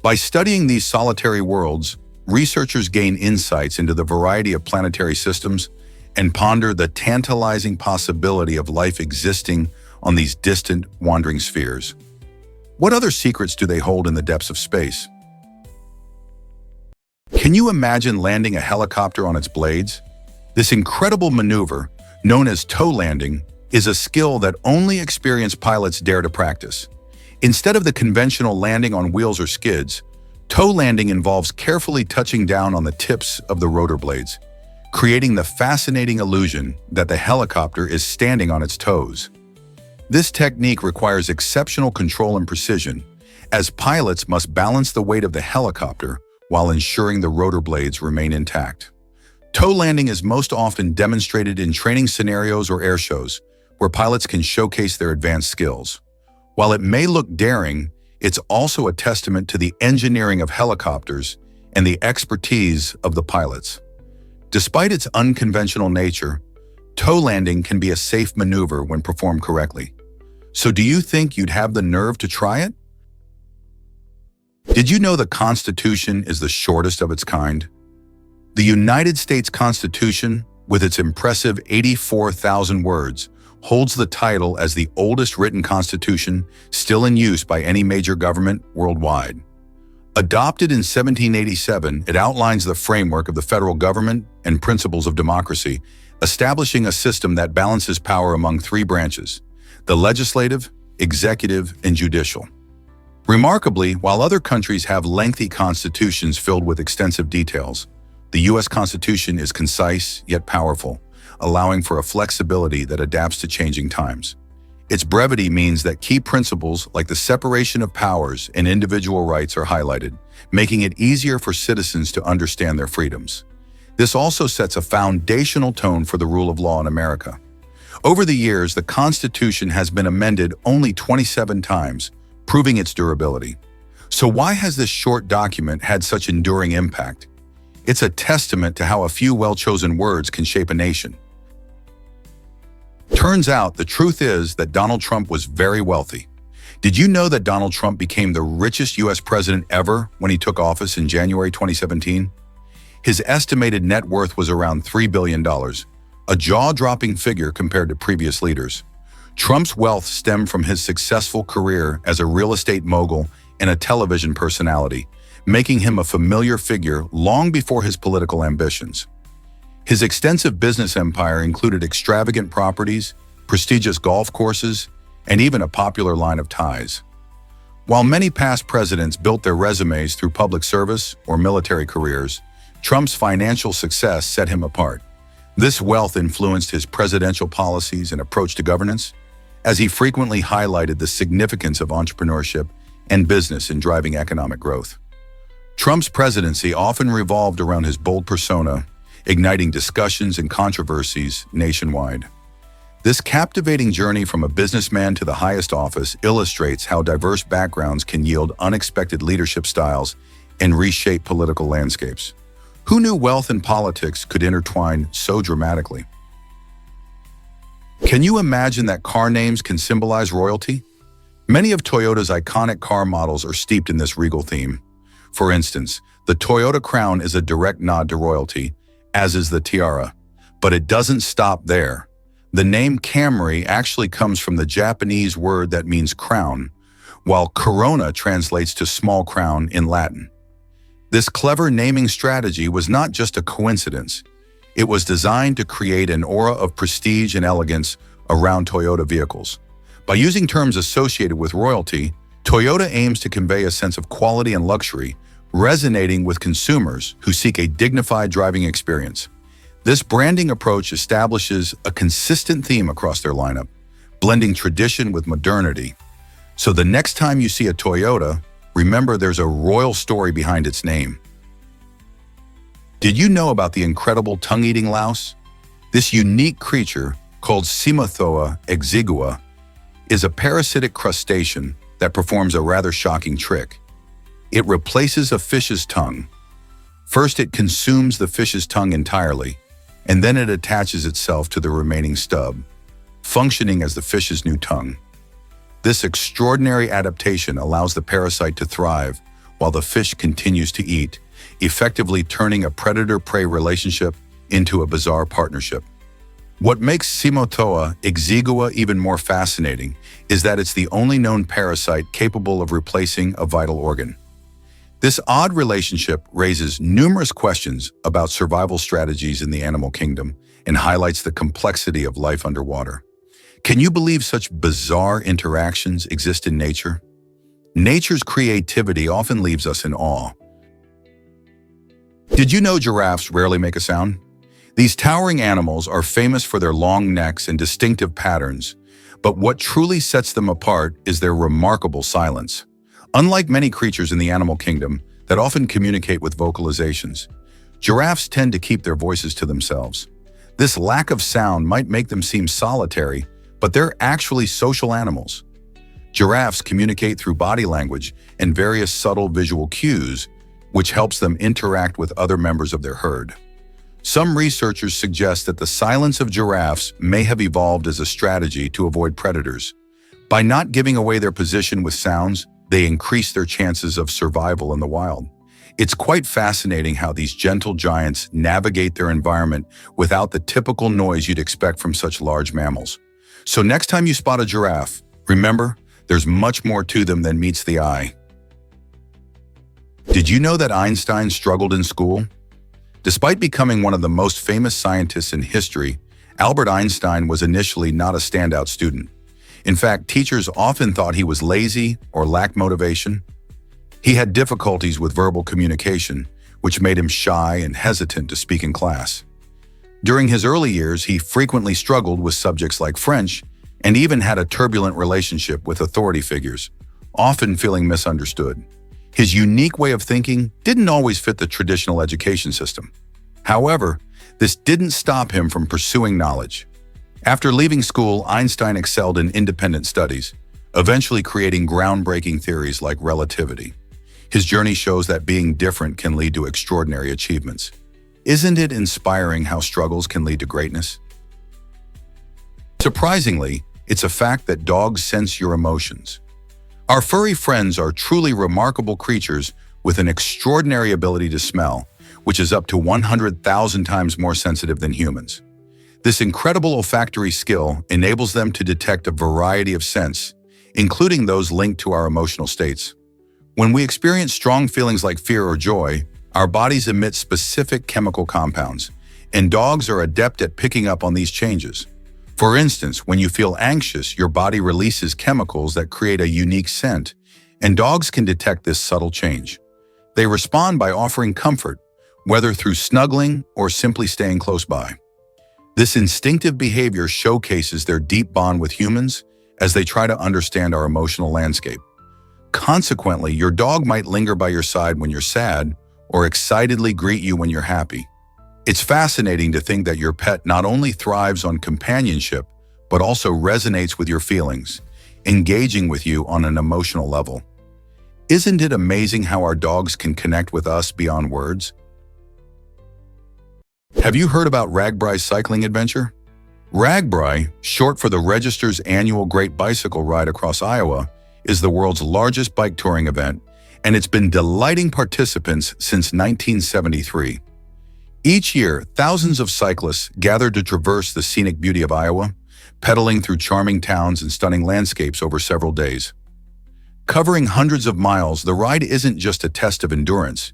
By studying these solitary worlds, researchers gain insights into the variety of planetary systems and ponder the tantalizing possibility of life existing on these distant, wandering spheres. What other secrets do they hold in the depths of space? Can you imagine landing a helicopter on its blades? This incredible maneuver, known as toe landing, is a skill that only experienced pilots dare to practice. Instead of the conventional landing on wheels or skids, toe landing involves carefully touching down on the tips of the rotor blades, creating the fascinating illusion that the helicopter is standing on its toes. This technique requires exceptional control and precision, as pilots must balance the weight of the helicopter while ensuring the rotor blades remain intact. Toe landing is most often demonstrated in training scenarios or air shows, where pilots can showcase their advanced skills. While it may look daring, it's also a testament to the engineering of helicopters and the expertise of the pilots. Despite its unconventional nature, toe landing can be a safe maneuver when performed correctly. So do you think you'd have the nerve to try it? Did you know the Constitution is the shortest of its kind? The United States Constitution, with its impressive 84,000 words, holds the title as the oldest written constitution still in use by any major government worldwide. Adopted in 1787, it outlines the framework of the federal government and principles of democracy, establishing a system that balances power among three branches: the legislative, executive, and judicial. Remarkably, while other countries have lengthy constitutions filled with extensive details, the U.S. Constitution is concise yet powerful, allowing for a flexibility that adapts to changing times. Its brevity means that key principles like the separation of powers and individual rights are highlighted, making it easier for citizens to understand their freedoms. This also sets a foundational tone for the rule of law in America. Over the years, the Constitution has been amended only 27 times, proving its durability. So why has this short document had such enduring impact? It's a testament to how a few well-chosen words can shape a nation. Turns out, the truth is that Donald Trump was very wealthy. Did you know that Donald Trump became the richest U.S. president ever when he took office in January 2017? His estimated net worth was around $3 billion, a jaw-dropping figure compared to previous leaders. Trump's wealth stemmed from his successful career as a real estate mogul and a television personality, making him a familiar figure long before his political ambitions. His extensive business empire included extravagant properties, prestigious golf courses, and even a popular line of ties. While many past presidents built their resumes through public service or military careers, Trump's financial success set him apart. This wealth influenced his presidential policies and approach to governance, as he frequently highlighted the significance of entrepreneurship and business in driving economic growth. Trump's presidency often revolved around his bold persona, igniting discussions and controversies nationwide. This captivating journey from a businessman to the highest office illustrates how diverse backgrounds can yield unexpected leadership styles and reshape political landscapes. Who knew wealth and politics could intertwine so dramatically? Can you imagine that car names can symbolize royalty? Many of Toyota's iconic car models are steeped in this regal theme. For instance, the Toyota Crown is a direct nod to royalty, as is the Tiara. But it doesn't stop there. The name Camry actually comes from the Japanese word that means crown, while Corona translates to small crown in Latin. This clever naming strategy was not just a coincidence. It was designed to create an aura of prestige and elegance around Toyota vehicles. By using terms associated with royalty, Toyota aims to convey a sense of quality and luxury, resonating with consumers who seek a dignified driving experience. This branding approach establishes a consistent theme across their lineup, blending tradition with modernity. So the next time you see a Toyota, remember there's a royal story behind its name. Did you know about the incredible tongue-eating louse? This unique creature, called Cimothoa exigua, is a parasitic crustacean that performs a rather shocking trick. It replaces a fish's tongue. First, it consumes the fish's tongue entirely, and then it attaches itself to the remaining stub, functioning as the fish's new tongue. This extraordinary adaptation allows the parasite to thrive while the fish continues to eat, effectively turning a predator-prey relationship into a bizarre partnership. What makes Cimothoa exigua even more fascinating is that it's the only known parasite capable of replacing a vital organ. This odd relationship raises numerous questions about survival strategies in the animal kingdom and highlights the complexity of life underwater. Can you believe such bizarre interactions exist in nature? Nature's creativity often leaves us in awe. Did you know giraffes rarely make a sound? These towering animals are famous for their long necks and distinctive patterns, but what truly sets them apart is their remarkable silence. Unlike many creatures in the animal kingdom that often communicate with vocalizations, giraffes tend to keep their voices to themselves. This lack of sound might make them seem solitary, but they're actually social animals. Giraffes communicate through body language and various subtle visual cues, which helps them interact with other members of their herd. Some researchers suggest that the silence of giraffes may have evolved as a strategy to avoid predators. By not giving away their position with sounds, they increase their chances of survival in the wild. It's quite fascinating how these gentle giants navigate their environment without the typical noise you'd expect from such large mammals. So next time you spot a giraffe, remember, there's much more to them than meets the eye. Did you know that Einstein struggled in school? Despite becoming one of the most famous scientists in history, Albert Einstein was initially not a standout student. In fact, teachers often thought he was lazy or lacked motivation. He had difficulties with verbal communication, which made him shy and hesitant to speak in class. During his early years, he frequently struggled with subjects like French and even had a turbulent relationship with authority figures, often feeling misunderstood. His unique way of thinking didn't always fit the traditional education system. However, this didn't stop him from pursuing knowledge. After leaving school, Einstein excelled in independent studies, eventually creating groundbreaking theories like relativity. His journey shows that being different can lead to extraordinary achievements. Isn't it inspiring how struggles can lead to greatness? Surprisingly, it's a fact that dogs sense your emotions. Our furry friends are truly remarkable creatures with an extraordinary ability to smell, which is up to 100,000 times more sensitive than humans. This incredible olfactory skill enables them to detect a variety of scents, including those linked to our emotional states. When we experience strong feelings like fear or joy, our bodies emit specific chemical compounds, and dogs are adept at picking up on these changes. For instance, when you feel anxious, your body releases chemicals that create a unique scent, and dogs can detect this subtle change. They respond by offering comfort, whether through snuggling or simply staying close by. This instinctive behavior showcases their deep bond with humans as they try to understand our emotional landscape. Consequently, your dog might linger by your side when you're sad or excitedly greet you when you're happy. It's fascinating to think that your pet not only thrives on companionship, but also resonates with your feelings, engaging with you on an emotional level. Isn't it amazing how our dogs can connect with us beyond words? Have you heard about RAGBRAI's cycling adventure? RAGBRAI, short for the Register's annual Great Bicycle Ride across Iowa, is the world's largest bike touring event, and it's been delighting participants since 1973. Each year, thousands of cyclists gather to traverse the scenic beauty of Iowa, pedaling through charming towns and stunning landscapes over several days. Covering hundreds of miles, the ride isn't just a test of endurance.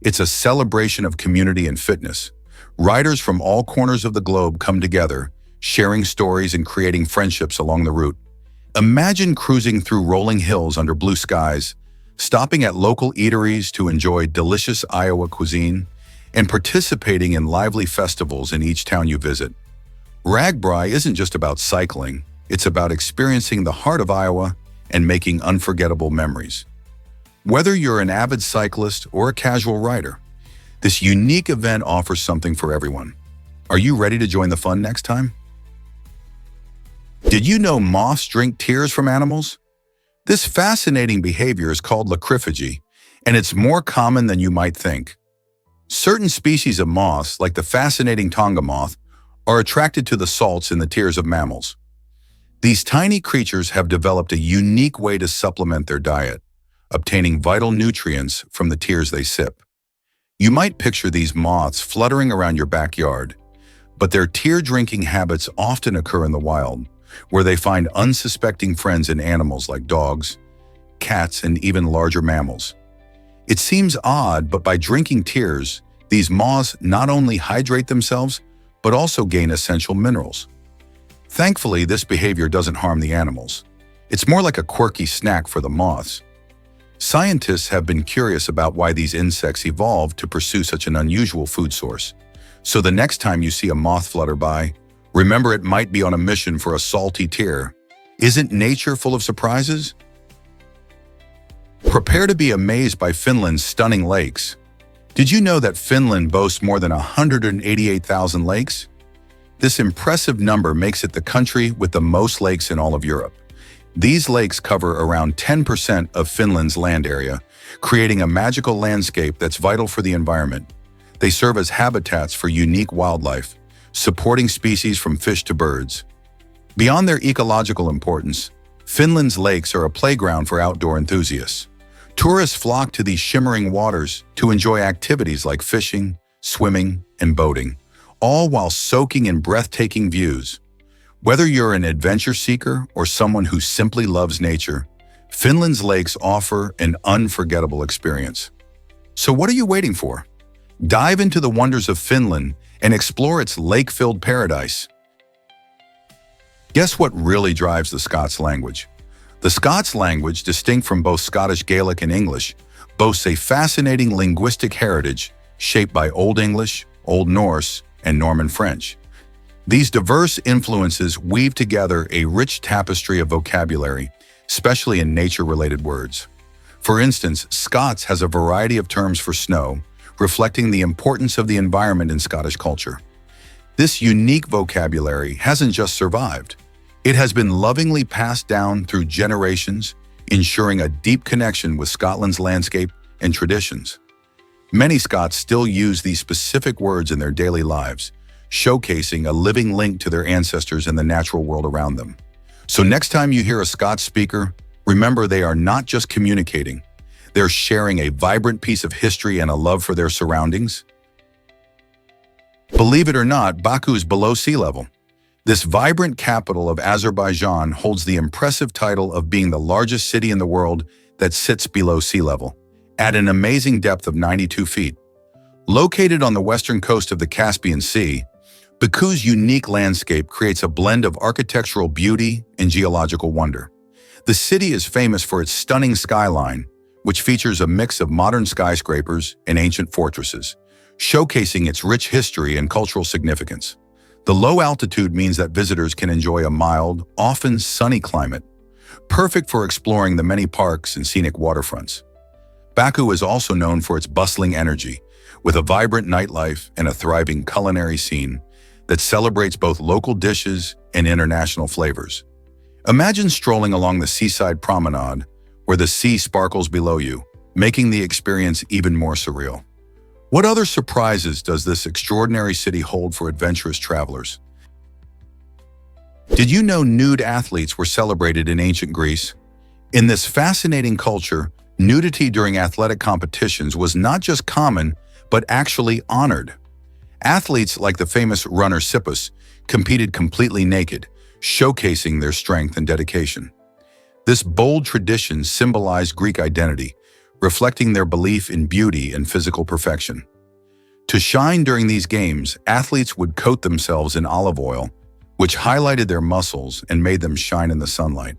It's a celebration of community and fitness. Riders from all corners of the globe come together, sharing stories and creating friendships along the route. Imagine cruising through rolling hills under blue skies, stopping at local eateries to enjoy delicious Iowa cuisine, and participating in lively festivals in each town you visit. RAGBRAI isn't just about cycling, it's about experiencing the heart of Iowa and making unforgettable memories. Whether you're an avid cyclist or a casual rider, this unique event offers something for everyone. Are you ready to join the fun next time? Did you know moths drink tears from animals? This fascinating behavior is called lacryphagy, and it's more common than you might think. Certain species of moths, like the fascinating Tonga moth, are attracted to the salts in the tears of mammals. These tiny creatures have developed a unique way to supplement their diet, obtaining vital nutrients from the tears they sip. You might picture these moths fluttering around your backyard, but their tear-drinking habits often occur in the wild, where they find unsuspecting friends in animals like dogs, cats, and even larger mammals. It seems odd, but by drinking tears, these moths not only hydrate themselves, but also gain essential minerals. Thankfully, this behavior doesn't harm the animals. It's more like a quirky snack for the moths. Scientists have been curious about why these insects evolved to pursue such an unusual food source. So the next time you see a moth flutter by, remember it might be on a mission for a salty tear. Isn't nature full of surprises? Prepare to be amazed by Finland's stunning lakes. Did you know that Finland boasts more than 188,000 lakes? This impressive number makes it the country with the most lakes in all of Europe. These lakes cover around 10% of Finland's land area, creating a magical landscape that's vital for the environment. They serve as habitats for unique wildlife, supporting species from fish to birds. Beyond their ecological importance, Finland's lakes are a playground for outdoor enthusiasts. Tourists flock to these shimmering waters to enjoy activities like fishing, swimming, and boating, all while soaking in breathtaking views. Whether you're an adventure seeker or someone who simply loves nature, Finland's lakes offer an unforgettable experience. So what are you waiting for? Dive into the wonders of Finland and explore its lake-filled paradise. Guess what really drives the Scots language? The Scots language, distinct from both Scottish Gaelic and English, boasts a fascinating linguistic heritage shaped by Old English, Old Norse, and Norman French. These diverse influences weave together a rich tapestry of vocabulary, especially in nature-related words. For instance, Scots has a variety of terms for snow, reflecting the importance of the environment in Scottish culture. This unique vocabulary hasn't just survived. It has been lovingly passed down through generations, ensuring a deep connection with Scotland's landscape and traditions. Many Scots still use these specific words in their daily lives, showcasing a living link to their ancestors and the natural world around them. So next time you hear a Scots speaker, remember they are not just communicating. They're sharing a vibrant piece of history and a love for their surroundings. Believe it or not, Baku is below sea level. This vibrant capital of Azerbaijan holds the impressive title of being the largest city in the world that sits below sea level, at an amazing depth of 92 feet. Located on the western coast of the Caspian Sea, Baku's unique landscape creates a blend of architectural beauty and geological wonder. The city is famous for its stunning skyline, which features a mix of modern skyscrapers and ancient fortresses, showcasing its rich history and cultural significance. The low altitude means that visitors can enjoy a mild, often sunny climate, perfect for exploring the many parks and scenic waterfronts. Baku is also known for its bustling energy, with a vibrant nightlife and a thriving culinary scene that celebrates both local dishes and international flavors. Imagine strolling along the seaside promenade, where the sea sparkles below you, making the experience even more surreal. What other surprises does this extraordinary city hold for adventurous travelers? Did you know nude athletes were celebrated in ancient Greece? In this fascinating culture, nudity during athletic competitions was not just common, but actually honored. Athletes like the famous runner Sisyphus competed completely naked, showcasing their strength and dedication. This bold tradition symbolized Greek identity, reflecting their belief in beauty and physical perfection. To shine during these games, athletes would coat themselves in olive oil, which highlighted their muscles and made them shine in the sunlight.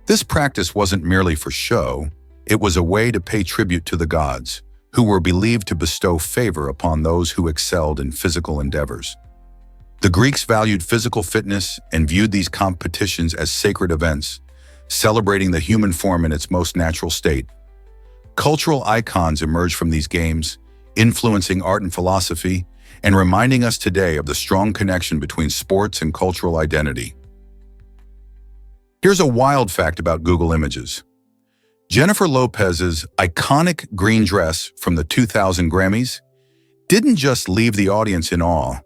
This practice wasn't merely for show, it was a way to pay tribute to the gods, who were believed to bestow favor upon those who excelled in physical endeavors. The Greeks valued physical fitness and viewed these competitions as sacred events, celebrating the human form in its most natural state. Cultural icons emerged from these games, influencing art and philosophy, and reminding us today of the strong connection between sports and cultural identity. Here's a wild fact about Google Images. Jennifer Lopez's iconic green dress from the 2000 Grammys didn't just leave the audience in awe,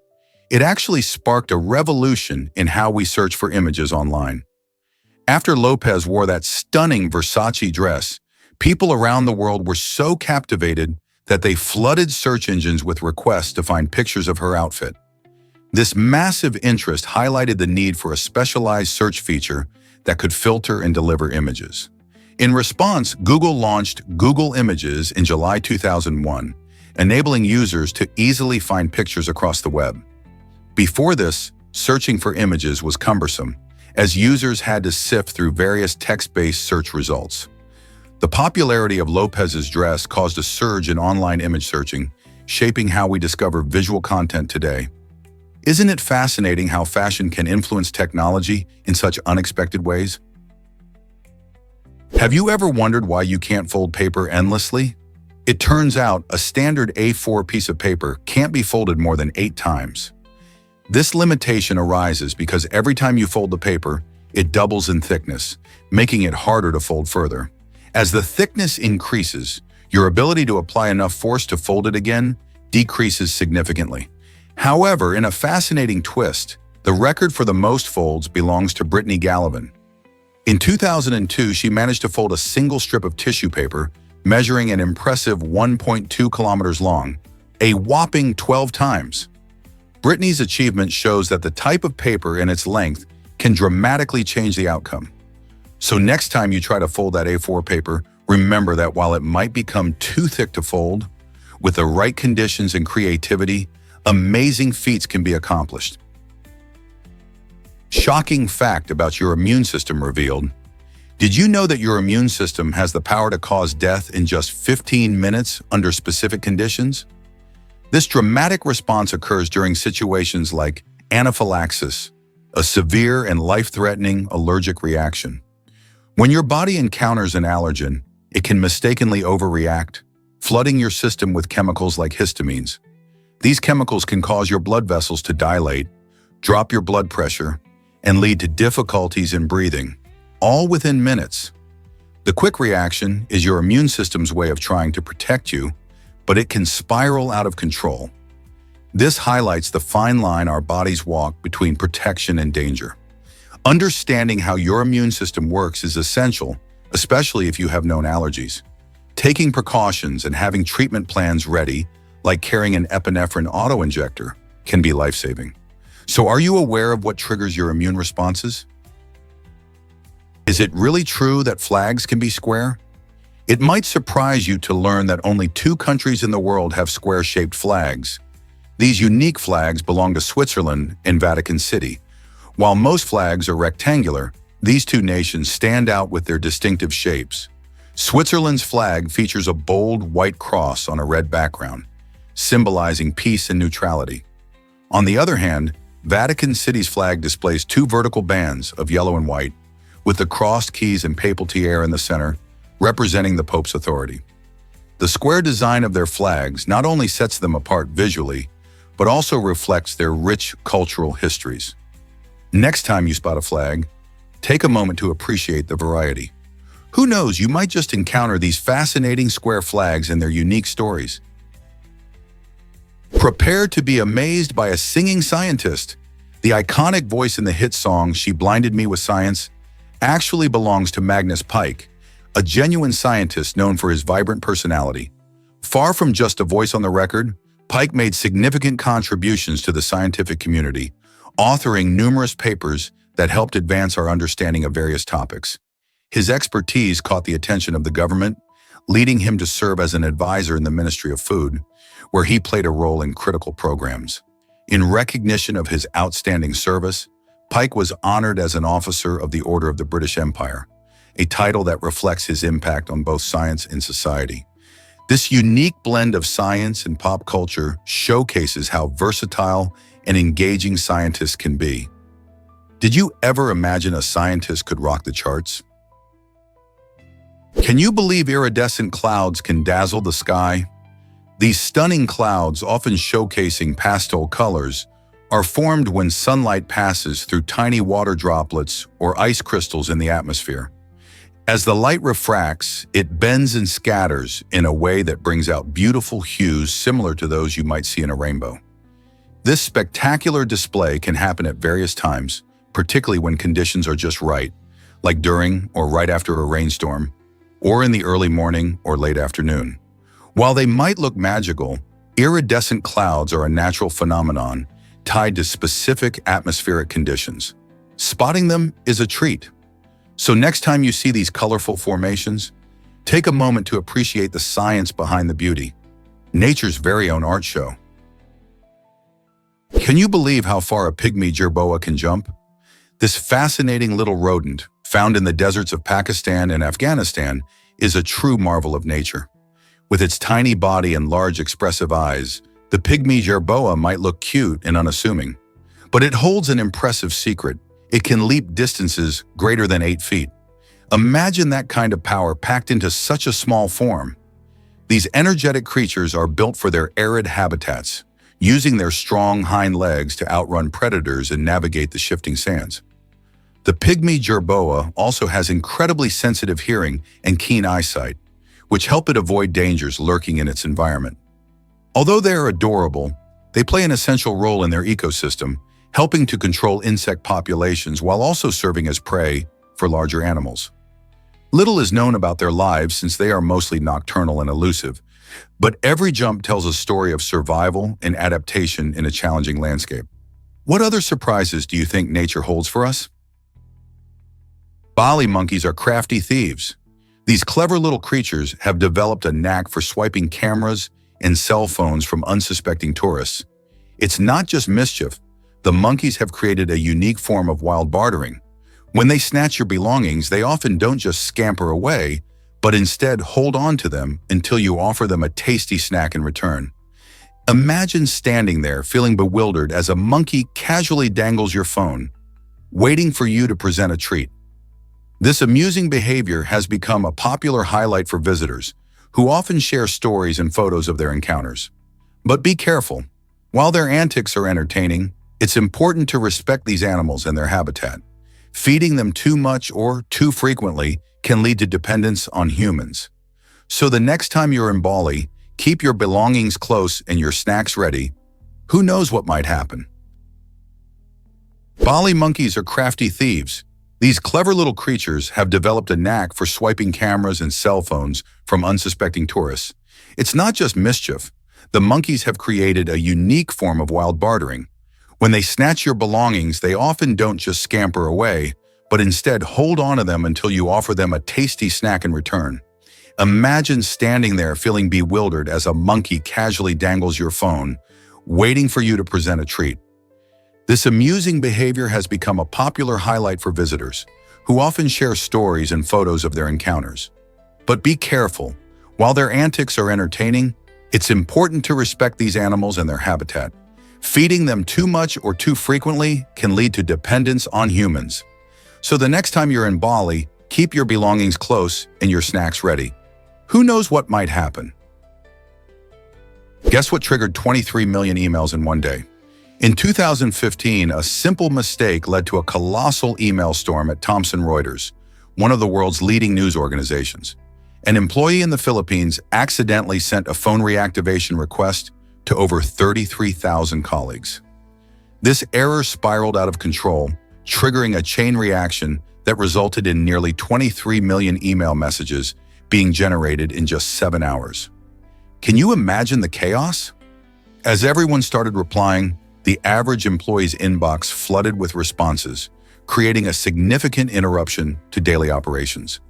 it actually sparked a revolution in how we search for images online. After Lopez wore that stunning Versace dress, people around the world were so captivated that they flooded search engines with requests to find pictures of her outfit. This massive interest highlighted the need for a specialized search feature that could filter and deliver images. In response, Google launched Google Images in July 2001, enabling users to easily find pictures across the web. Before this, searching for images was cumbersome, as users had to sift through various text-based search results. The popularity of Lopez's dress caused a surge in online image searching, shaping how we discover visual content today. Isn't it fascinating how fashion can influence technology in such unexpected ways? Have you ever wondered why you can't fold paper endlessly? It turns out a standard A4 piece of paper can't be folded more than 8 times. This limitation arises because every time you fold the paper, it doubles in thickness, making it harder to fold further. As the thickness increases, your ability to apply enough force to fold it again decreases significantly. However, in a fascinating twist, the record for the most folds belongs to Brittany Gallivan. In 2002, she managed to fold a single strip of tissue paper, measuring an impressive 1.2 kilometers long, a whopping 12 times. Brittany's achievement shows that the type of paper and its length can dramatically change the outcome. So next time you try to fold that A4 paper, remember that while it might become too thick to fold, with the right conditions and creativity, amazing feats can be accomplished. Shocking fact about your immune system revealed. Did you know that your immune system has the power to cause death in just 15 minutes under specific conditions? This dramatic response occurs during situations like anaphylaxis, a severe and life-threatening allergic reaction. When your body encounters an allergen, it can mistakenly overreact, flooding your system with chemicals like histamines. These chemicals can cause your blood vessels to dilate, drop your blood pressure, and lead to difficulties in breathing, all within minutes. The quick reaction is your immune system's way of trying to protect you, but it can spiral out of control. This highlights the fine line our bodies walk between protection and danger. Understanding how your immune system works is essential, especially if you have known allergies. Taking precautions and having treatment plans ready, like carrying an epinephrine auto-injector, can be life-saving. So are you aware of what triggers your immune responses? Is it really true that flags can be square? It might surprise you to learn that only 2 countries in the world have square-shaped flags. These unique flags belong to Switzerland and Vatican City. While most flags are rectangular, these 2 nations stand out with their distinctive shapes. Switzerland's flag features a bold white cross on a red background, symbolizing peace and neutrality. On the other hand, Vatican City's flag displays 2 vertical bands of yellow and white, with the crossed keys and papal tiara in the center, representing the Pope's authority. The square design of their flags not only sets them apart visually, but also reflects their rich cultural histories. Next time you spot a flag, take a moment to appreciate the variety. Who knows, you might just encounter these fascinating square flags and their unique stories. Prepare to be amazed by a singing scientist. The iconic voice in the hit song "She Blinded Me with Science" actually belongs to Magnus Pyke, a genuine scientist known for his vibrant personality. Far from just a voice on the record, Pyke made significant contributions to the scientific community, authoring numerous papers that helped advance our understanding of various topics. His expertise caught the attention of the government, leading him to serve as an advisor in the Ministry of Food, where he played a role in critical programs. In recognition of his outstanding service, Pyke was honored as an officer of the Order of the British Empire, a title that reflects his impact on both science and society. This unique blend of science and pop culture showcases how versatile and engaging scientists can be. Did you ever imagine a scientist could rock the charts? Can you believe iridescent clouds can dazzle the sky? These stunning clouds, often showcasing pastel colors, are formed when sunlight passes through tiny water droplets or ice crystals in the atmosphere. As the light refracts, it bends and scatters in a way that brings out beautiful hues similar to those you might see in a rainbow. This spectacular display can happen at various times, particularly when conditions are just right, like during or right after a rainstorm, or in the early morning or late afternoon. While they might look magical, iridescent clouds are a natural phenomenon tied to specific atmospheric conditions. Spotting them is a treat. So next time you see these colorful formations, take a moment to appreciate the science behind the beauty. Nature's very own art show. Can you believe how far a pygmy jerboa can jump? This fascinating little rodent, found in the deserts of Pakistan and Afghanistan, is a true marvel of nature. With its tiny body and large expressive eyes, the pygmy jerboa might look cute and unassuming. But it holds an impressive secret. It can leap distances greater than 8 feet. Imagine that kind of power packed into such a small form. These energetic creatures are built for their arid habitats, using their strong hind legs to outrun predators and navigate the shifting sands. The pygmy jerboa also has incredibly sensitive hearing and keen eyesight, which help it avoid dangers lurking in its environment. Although they are adorable, they play an essential role in their ecosystem, helping to control insect populations while also serving as prey for larger animals. Little is known about their lives since they are mostly nocturnal and elusive, but every jump tells a story of survival and adaptation in a challenging landscape. What other surprises do you think nature holds for us? Bali monkeys are crafty thieves. These clever little creatures have developed a knack for swiping cameras and cell phones from unsuspecting tourists. It's not just mischief. The monkeys have created a unique form of wild bartering. When they snatch your belongings, they often don't just scamper away, but instead hold on to them until you offer them a tasty snack in return. Imagine standing there feeling bewildered as a monkey casually dangles your phone, waiting for you to present a treat. This amusing behavior has become a popular highlight for visitors, who often share stories and photos of their encounters. But be careful. While their antics are entertaining, it's important to respect these animals and their habitat. Feeding them too much or too frequently can lead to dependence on humans. So the next time you're in Bali, keep your belongings close and your snacks ready. Who knows what might happen? Bali monkeys are crafty thieves. These clever little creatures have developed a knack for swiping cameras and cell phones from unsuspecting tourists. It's not just mischief. The monkeys have created a unique form of wild bartering. When they snatch your belongings, they often don't just scamper away, but instead hold on to them until you offer them a tasty snack in return. Imagine standing there feeling bewildered as a monkey casually dangles your phone, waiting for you to present a treat. This amusing behavior has become a popular highlight for visitors, who often share stories and photos of their encounters. But be careful. While their antics are entertaining, it's important to respect these animals and their habitat. Feeding them too much or too frequently can lead to dependence on humans. So the next time you're in Bali, keep your belongings close and your snacks ready. Who knows what might happen? Guess what triggered 23 million emails in one day? In 2015, a simple mistake led to a colossal email storm at Thomson Reuters, one of the world's leading news organizations. An employee in the Philippines accidentally sent a phone reactivation request to over 33,000 colleagues. This error spiraled out of control, triggering a chain reaction that resulted in nearly 23 million email messages being generated in just 7 hours. Can you imagine the chaos? As everyone started replying, the average employee's inbox flooded with responses, creating a significant interruption to daily operations.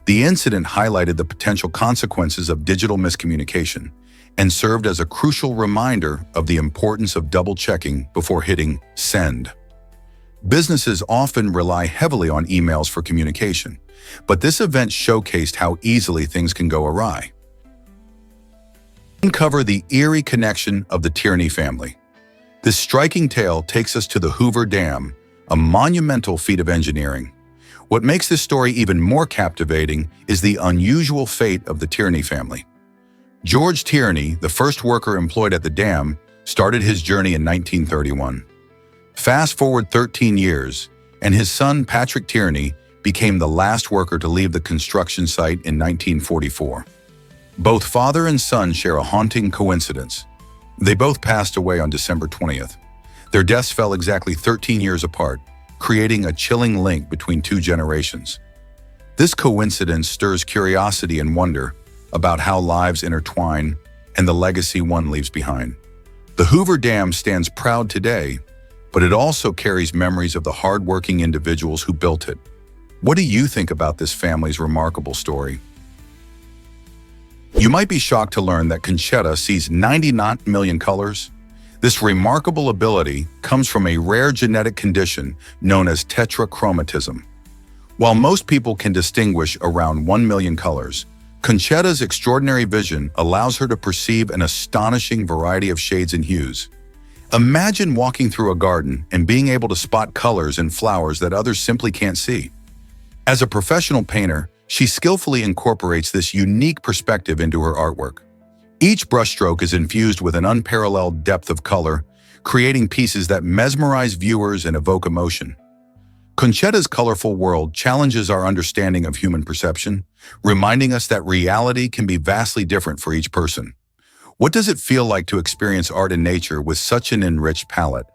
The incident highlighted the potential consequences of digital miscommunication and served as a crucial reminder of the importance of double-checking before hitting send. Businesses often rely heavily on emails for communication, but this event showcased how easily things can go awry. Uncover the eerie connection of the Trinity family. This striking tale takes us to the Hoover Dam, a monumental feat of engineering. What makes this story even more captivating is the unusual fate of the Trinity family. George Trinity, the first worker employed at the dam, started his journey in 1931. Fast forward 13 years, and his son Patrick Trinity became the last worker to leave the construction site in 1944. Both father and son share a haunting coincidence. They both passed away on December 20th. Their deaths fell exactly 13 years apart, creating a chilling link between two generations. This coincidence stirs curiosity and wonder about how lives intertwine and the legacy one leaves behind. The Hoover Dam stands proud today, but it also carries memories of the hard-working individuals who built it. What do you think about this family's remarkable story? You might be shocked to learn that Conchetta sees 99 million colors. This remarkable ability comes from a rare genetic condition known as tetrachromatism. While most people can distinguish around 1 million colors, Conchetta's extraordinary vision allows her to perceive an astonishing variety of shades and hues. Imagine walking through a garden and being able to spot colors and flowers that others simply can't see. As a professional painter, she skillfully incorporates this unique perspective into her artwork. Each brushstroke is infused with an unparalleled depth of color, creating pieces that mesmerize viewers and evoke emotion. Conchetta's colorful world challenges our understanding of human perception, reminding us that reality can be vastly different for each person. What does it feel like to experience art in nature with such an enriched palette?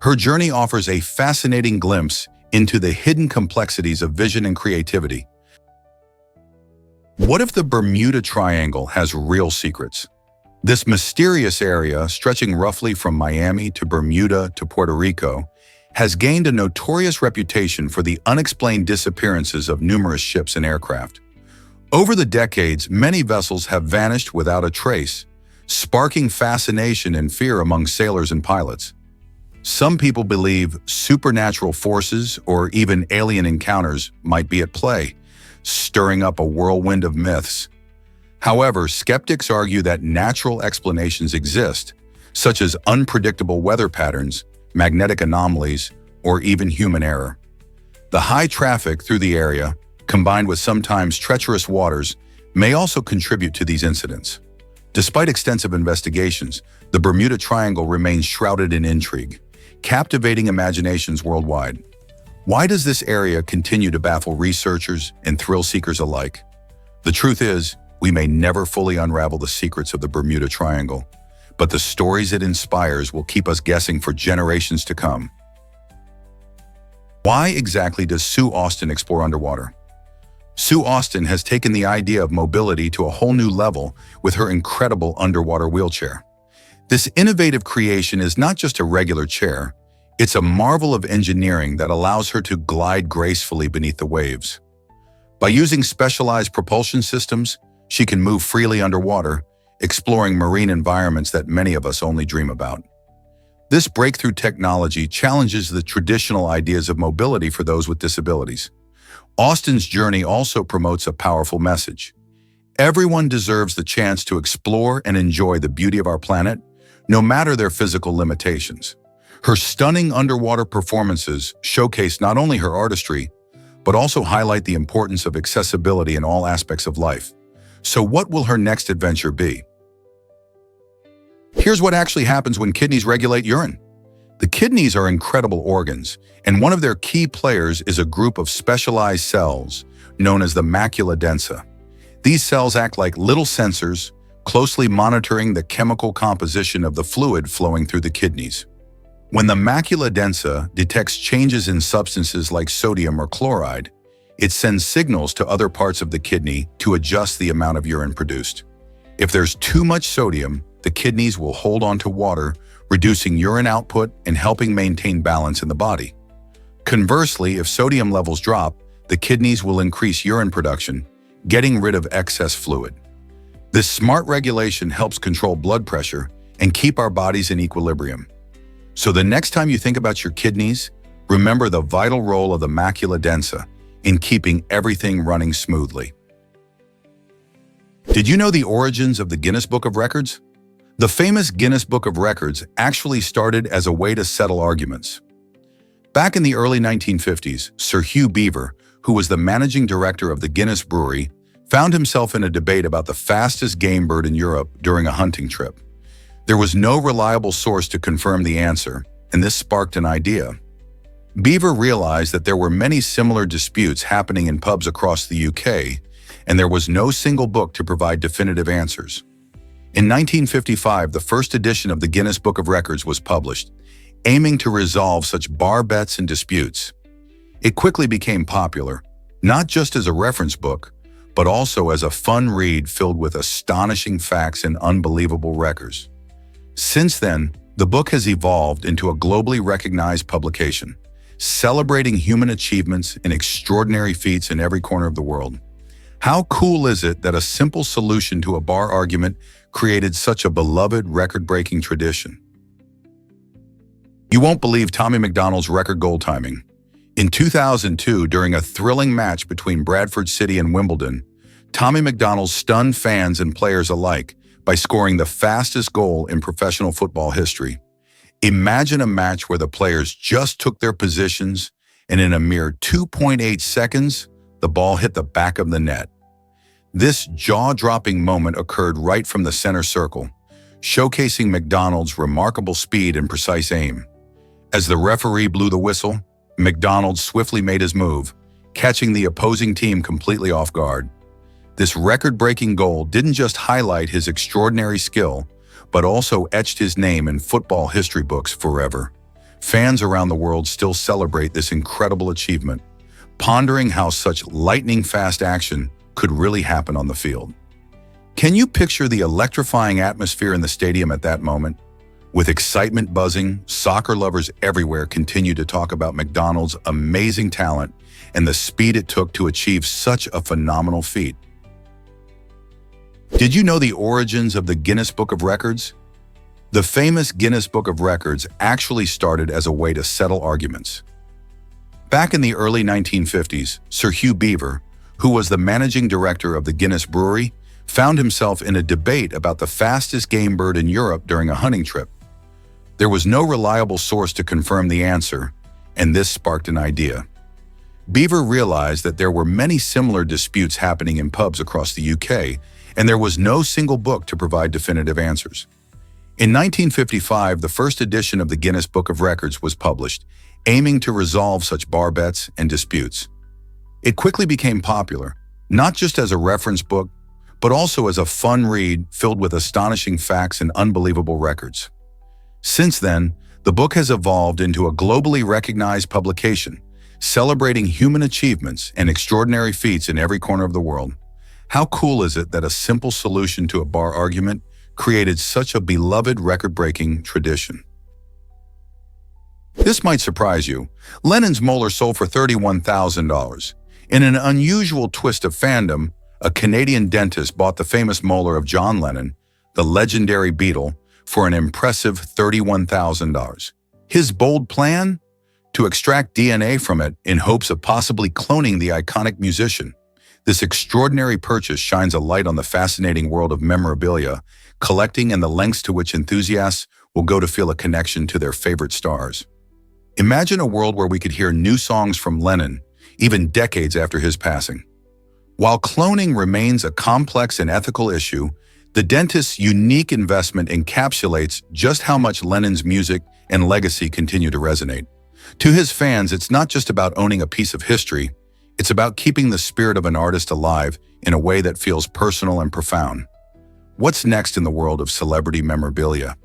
Her journey offers a fascinating glimpse into the hidden complexities of vision and creativity. What if the Bermuda Triangle has real secrets? This mysterious area, stretching roughly from Miami to Bermuda to Puerto Rico, has gained a notorious reputation for the unexplained disappearances of numerous ships and aircraft. Over the decades, many vessels have vanished without a trace, sparking fascination and fear among sailors and pilots. Some people believe supernatural forces or even alien encounters might be at play, stirring up a whirlwind of myths. However, skeptics argue that natural explanations exist, such as unpredictable weather patterns, magnetic anomalies, or even human error. The high traffic through the area, combined with sometimes treacherous waters, may also contribute to these incidents. Despite extensive investigations, the Bermuda Triangle remains shrouded in intrigue, captivating imaginations worldwide. Why does this area continue to baffle researchers and thrill seekers alike? The truth is, we may never fully unravel the secrets of the Bermuda Triangle, but the stories it inspires will keep us guessing for generations to come. Why exactly does Sue Austin explore underwater? Sue Austin has taken the idea of mobility to a whole new level with her incredible underwater wheelchair. This innovative creation is not just a regular chair, it's a marvel of engineering that allows her to glide gracefully beneath the waves. By using specialized propulsion systems, she can move freely underwater, exploring marine environments that many of us only dream about. This breakthrough technology challenges the traditional ideas of mobility for those with disabilities. Austin's journey also promotes a powerful message. Everyone deserves the chance to explore and enjoy the beauty of our planet, no matter their physical limitations. Her stunning underwater performances showcase not only her artistry, but also highlight the importance of accessibility in all aspects of life. So what will her next adventure be? Here's what actually happens when kidneys regulate urine. The kidneys are incredible organs, and one of their key players is a group of specialized cells known as the macula densa. These cells act like little sensors, closely monitoring the chemical composition of the fluid flowing through the kidneys. When the macula densa detects changes in substances like sodium or chloride, it sends signals to other parts of the kidney to adjust the amount of urine produced. If there's too much sodium, the kidneys will hold on to water, reducing urine output and helping maintain balance in the body. Conversely, if sodium levels drop, the kidneys will increase urine production, getting rid of excess fluid. This smart regulation helps control blood pressure and keep our bodies in equilibrium. So the next time you think about your kidneys, remember the vital role of the macula densa in keeping everything running smoothly. Did you know the origins of the Guinness Book of Records? The famous Guinness Book of Records actually started as a way to settle arguments. Back in the early 1950s, Sir Hugh Beaver, who was the managing director of the Guinness Brewery, found himself in a debate about the fastest game bird in Europe during a hunting trip. There was no reliable source to confirm the answer, and this sparked an idea. Beaver realized that there were many similar disputes happening in pubs across the UK, and there was no single book to provide definitive answers. In 1955, the first edition of the Guinness Book of Records was published, aiming to resolve such bar bets and disputes. It quickly became popular, not just as a reference book, but also as a fun read filled with astonishing facts and unbelievable records. Since then, the book has evolved into a globally recognized publication, celebrating human achievements and extraordinary feats in every corner of the world. How cool is it that a simple solution to a bar argument created such a beloved record-breaking tradition? You won't believe Tommy McDonald's record goal timing. In 2002, during a thrilling match between Bradford City and Wimbledon, Tommy McDonald stunned fans and players alike by scoring the fastest goal in professional football history. Imagine a match where the players just took their positions and in a mere 2.8 seconds, the ball hit the back of the net. This jaw-dropping moment occurred right from the center circle, showcasing McDonald's remarkable speed and precise aim. As the referee blew the whistle, McDonald swiftly made his move, catching the opposing team completely off guard. This record-breaking goal didn't just highlight his extraordinary skill, but also etched his name in football history books forever. Fans around the world still celebrate this incredible achievement, pondering how such lightning-fast action could really happen on the field. Can you picture the electrifying atmosphere in the stadium at that moment? With excitement buzzing, soccer lovers everywhere continue to talk about McDonald's amazing talent and the speed it took to achieve such a phenomenal feat. Did you know the origins of the Guinness Book of Records? The famous Guinness Book of Records actually started as a way to settle arguments. Back in the early 1950s, Sir Hugh Beaver, who was the managing director of the Guinness Brewery, found himself in a debate about the fastest game bird in Europe during a hunting trip. There was no reliable source to confirm the answer, and this sparked an idea. Beaver realized that there were many similar disputes happening in pubs across the UK, and there was no single book to provide definitive answers. In 1955, the first edition of the Guinness Book of Records was published, aiming to resolve such bar bets and disputes. It quickly became popular, not just as a reference book, but also as a fun read filled with astonishing facts and unbelievable records. Since then, the book has evolved into a globally recognized publication, celebrating human achievements and extraordinary feats in every corner of the world. How cool is it that a simple solution to a bar argument created such a beloved record-breaking tradition? This might surprise you. Lennon's molar sold for $31,000. In an unusual twist of fandom, a Canadian dentist bought the famous molar of John Lennon, the legendary Beatle, for an impressive $31,000. His bold plan? To extract DNA from it in hopes of possibly cloning the iconic musician. This extraordinary purchase shines a light on the fascinating world of memorabilia, collecting and the lengths to which enthusiasts will go to feel a connection to their favorite stars. Imagine a world where we could hear new songs from Lennon, even decades after his passing. While cloning remains a complex and ethical issue, the dentist's unique investment encapsulates just how much Lennon's music and legacy continue to resonate. To his fans, it's not just about owning a piece of history, it's about keeping the spirit of an artist alive in a way that feels personal and profound. What's next in the world of celebrity memorabilia?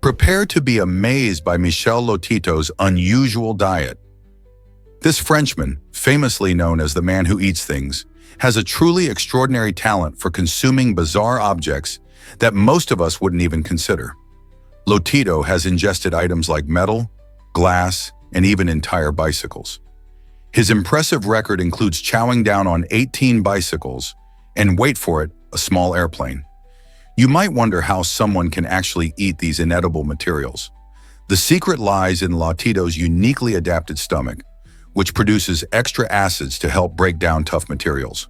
Prepare to be amazed by Michel Lotito's unusual diet. This Frenchman, famously known as the man who eats things, has a truly extraordinary talent for consuming bizarre objects that most of us wouldn't even consider. Lotito has ingested items like metal, glass, and even entire bicycles. His impressive record includes chowing down on 18 bicycles and, wait for it, a small airplane. You might wonder how someone can actually eat these inedible materials. The secret lies in Lotito's uniquely adapted stomach, which produces extra acids to help break down tough materials.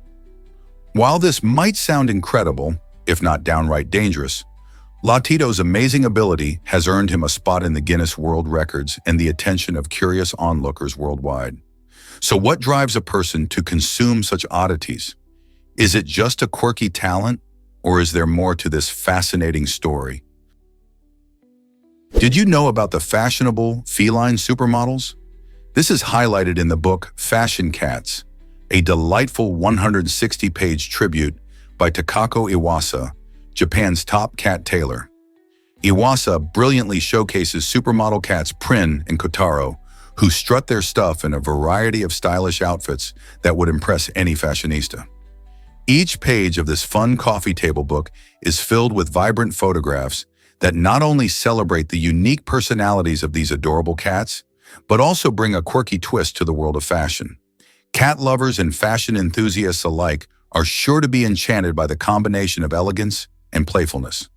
While this might sound incredible, if not downright dangerous, Lotito's amazing ability has earned him a spot in the Guinness World Records and the attention of curious onlookers worldwide. So what drives a person to consume such oddities? Is it just a quirky talent, or is there more to this fascinating story? Did you know about the fashionable feline supermodels? This is highlighted in the book Fashion Cats, a delightful 160-page tribute by Takako Iwasa, Japan's top cat tailor. Iwasa brilliantly showcases supermodel cats Prin and Kotaro, who strut their stuff in a variety of stylish outfits that would impress any fashionista. Each page of this fun coffee table book is filled with vibrant photographs that not only celebrate the unique personalities of these adorable cats, but also bring a quirky twist to the world of fashion. Cat lovers and fashion enthusiasts alike are sure to be enchanted by the combination of elegance and playfulness.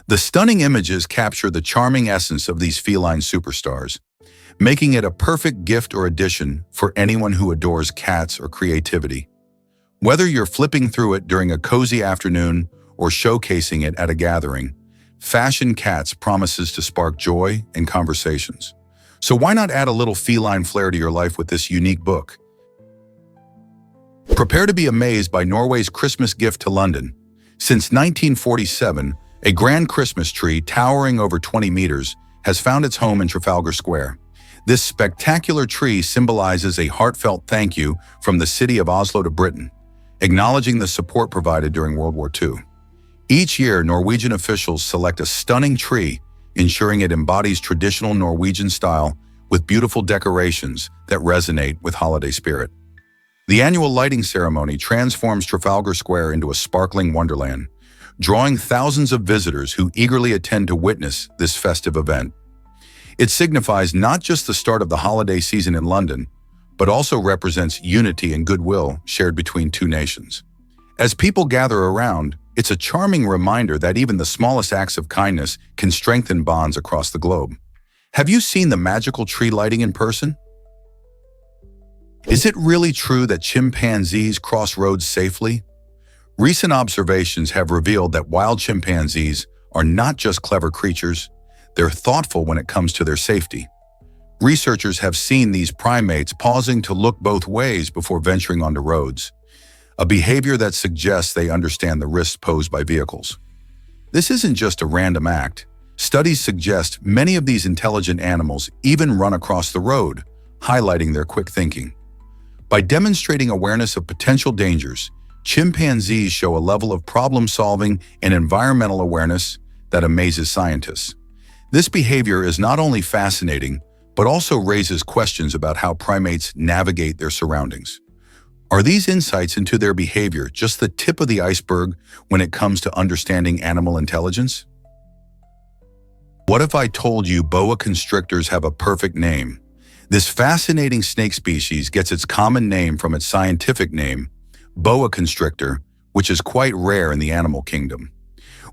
The stunning images capture the charming essence of these feline superstars, making it a perfect gift or addition for anyone who adores cats or creativity. Whether you're flipping through it during a cozy afternoon or showcasing it at a gathering, Fashion Cats promises to spark joy and conversations. So why not add a little feline flair to your life with this unique book? Prepare to be amazed by Norway's Christmas gift to London. Since 1947, a grand Christmas tree towering over 20 meters has found its home in Trafalgar Square. This spectacular tree symbolizes a heartfelt thank you from the city of Oslo to Britain, acknowledging the support provided during World War II. Each year, Norwegian officials select a stunning tree, ensuring it embodies traditional Norwegian style with beautiful decorations that resonate with holiday spirit. The annual lighting ceremony transforms Trafalgar Square into a sparkling wonderland, drawing thousands of visitors who eagerly attend to witness this festive event. It signifies not just the start of the holiday season in London, but also represents unity and goodwill shared between two nations. As people gather around, it's a charming reminder that even the smallest acts of kindness can strengthen bonds across the globe. Have you seen the magical tree lighting in person? Is it really true that chimpanzees cross roads safely? Recent observations have revealed that wild chimpanzees are not just clever creatures, They're thoughtful when it comes to their safety. Researchers have seen these primates pausing to look both ways before venturing onto roads, a behavior that suggests they understand the risks posed by vehicles. This isn't just a random act. Studies suggest many of these intelligent animals even run across the road, highlighting their quick thinking. By demonstrating awareness of potential dangers, chimpanzees show a level of problem-solving and environmental awareness that amazes scientists. This behavior is not only fascinating, but also raises questions about how primates navigate their surroundings. Are these insights into their behavior just the tip of the iceberg when it comes to understanding animal intelligence? What if I told you boa constrictors have a perfect name? This fascinating snake species gets its common name from its scientific name, boa constrictor, which is quite rare in the animal kingdom.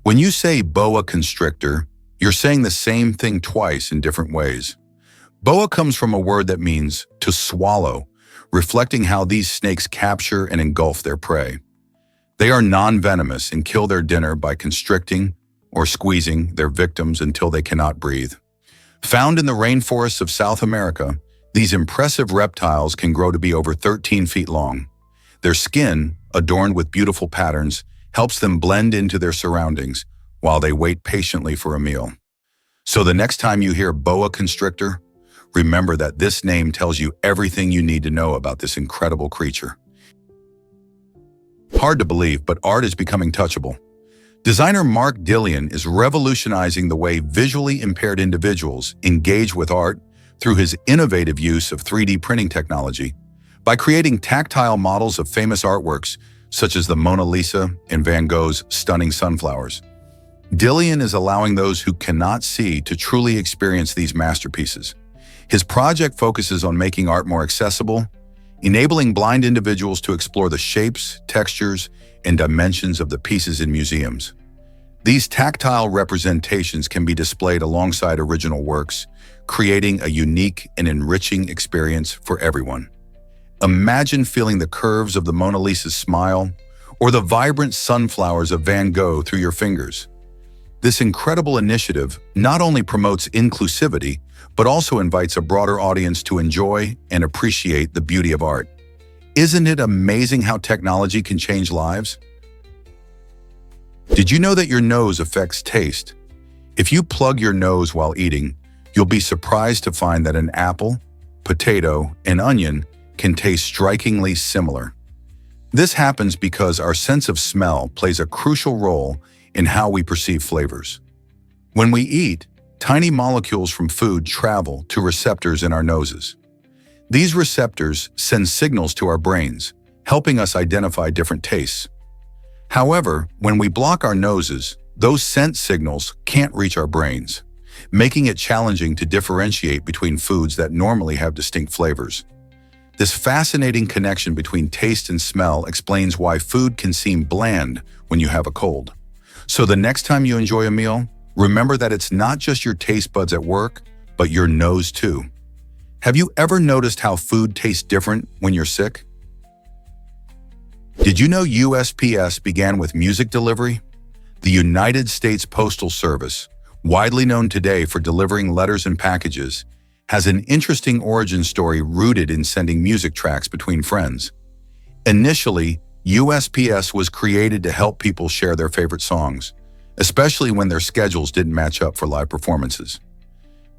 When you say boa constrictor, you're saying the same thing twice in different ways. Boa comes from a word that means to swallow, reflecting how these snakes capture and engulf their prey. They are non-venomous and kill their dinner by constricting or squeezing their victims until they cannot breathe. Found in the rainforests of South America, these impressive reptiles can grow to be over 13 feet long. Their skin, adorned with beautiful patterns, helps them blend into their surroundings while they wait patiently for a meal. So the next time you hear boa constrictor, remember that this name tells you everything you need to know about this incredible creature. Hard to believe, but art is becoming touchable. Designer Mark Dillion is revolutionizing the way visually impaired individuals engage with art through his innovative use of 3D printing technology. By creating tactile models of famous artworks, such as the Mona Lisa and Van Gogh's stunning sunflowers, Dillion is allowing those who cannot see to truly experience these masterpieces. His project focuses on making art more accessible, enabling blind individuals to explore the shapes, textures, and dimensions of the pieces in museums. These tactile representations can be displayed alongside original works, creating a unique and enriching experience for everyone. Imagine feeling the curves of the Mona Lisa's smile or the vibrant sunflowers of Van Gogh through your fingers. This incredible initiative not only promotes inclusivity, but also invites a broader audience to enjoy and appreciate the beauty of art. Isn't it amazing how technology can change lives? Did you know that your nose affects taste? If you plug your nose while eating, you'll be surprised to find that an apple, potato, and onion can taste strikingly similar. This happens because our sense of smell plays a crucial role in how we perceive flavors. When we eat, tiny molecules from food travel to receptors in our noses. These receptors send signals to our brains, helping us identify different tastes. However, when we block our noses, those scent signals can't reach our brains, making it challenging to differentiate between foods that normally have distinct flavors. This fascinating connection between taste and smell explains why food can seem bland when you have a cold. So the next time you enjoy a meal, remember that it's not just your taste buds at work, but your nose too. Have you ever noticed how food tastes different when you're sick? Did you know USPS began with music delivery? The United States Postal Service, widely known today for delivering letters and packages, has an interesting origin story rooted in sending music tracks between friends. Initially, USPS was created to help people share their favorite songs, especially when their schedules didn't match up for live performances.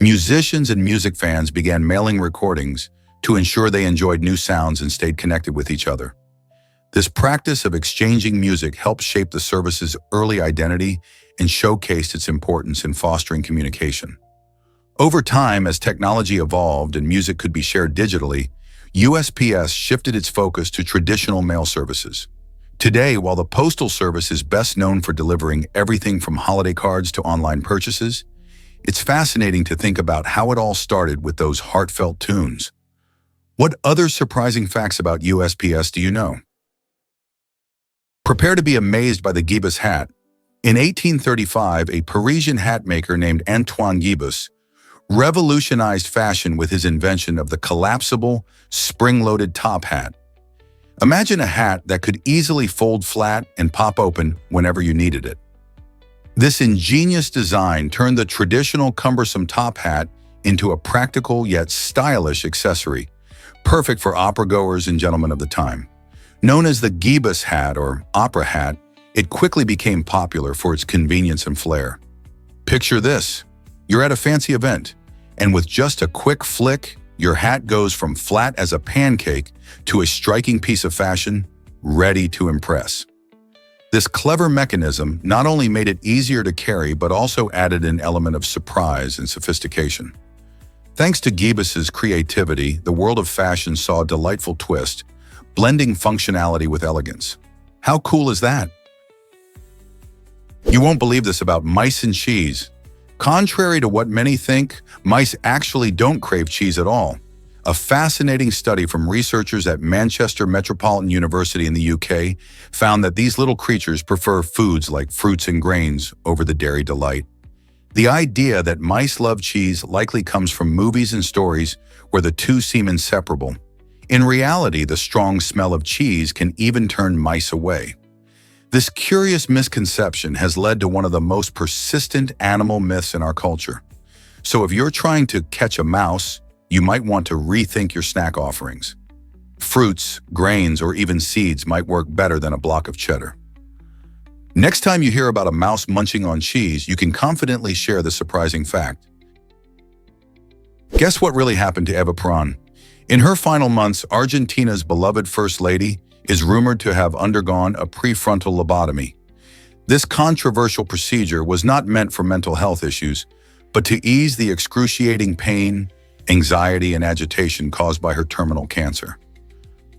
Musicians and music fans began mailing recordings to ensure they enjoyed new sounds and stayed connected with each other. This practice of exchanging music helped shape the service's early identity and showcased its importance in fostering communication. Over time, as technology evolved and music could be shared digitally, USPS shifted its focus to traditional mail services. Today, while the Postal Service is best known for delivering everything from holiday cards to online purchases, it's fascinating to think about how it all started with those heartfelt tunes. What other surprising facts about USPS do you know? Prepare to be amazed by the Guinness hat. In 1835, a Parisian hat maker named Antoine Guinness revolutionized fashion with his invention of the collapsible, spring-loaded top hat. Imagine a hat that could easily fold flat and pop open whenever you needed it. This ingenious design turned the traditional cumbersome top hat into a practical yet stylish accessory, perfect for opera-goers and gentlemen of the time. Known as the Guinness hat or opera hat, it quickly became popular for its convenience and flair. Picture this. You're at a fancy event, and with just a quick flick, your hat goes from flat as a pancake to a striking piece of fashion, ready to impress. This clever mechanism not only made it easier to carry but also added an element of surprise and sophistication. Thanks to Guinness's creativity, the world of fashion saw a delightful twist, blending functionality with elegance. How cool is that? You won't believe this about mice and cheese. Contrary to what many think, mice actually don't crave cheese at all. A fascinating study from researchers at Manchester Metropolitan University in the UK found that these little creatures prefer foods like fruits and grains over the dairy delight. The idea that mice love cheese likely comes from movies and stories where the two seem inseparable. In reality, the strong smell of cheese can even turn mice away. This curious misconception has led to one of the most persistent animal myths in our culture. So if you're trying to catch a mouse, you might want to rethink your snack offerings. Fruits, grains, or even seeds might work better than a block of cheddar. Next time you hear about a mouse munching on cheese, you can confidently share the surprising fact. Guess what really happened to Evita Peron? In her final months, Argentina's beloved First Lady is rumored to have undergone a prefrontal lobotomy. This controversial procedure was not meant for mental health issues, but to ease the excruciating pain, anxiety, and agitation caused by her terminal cancer.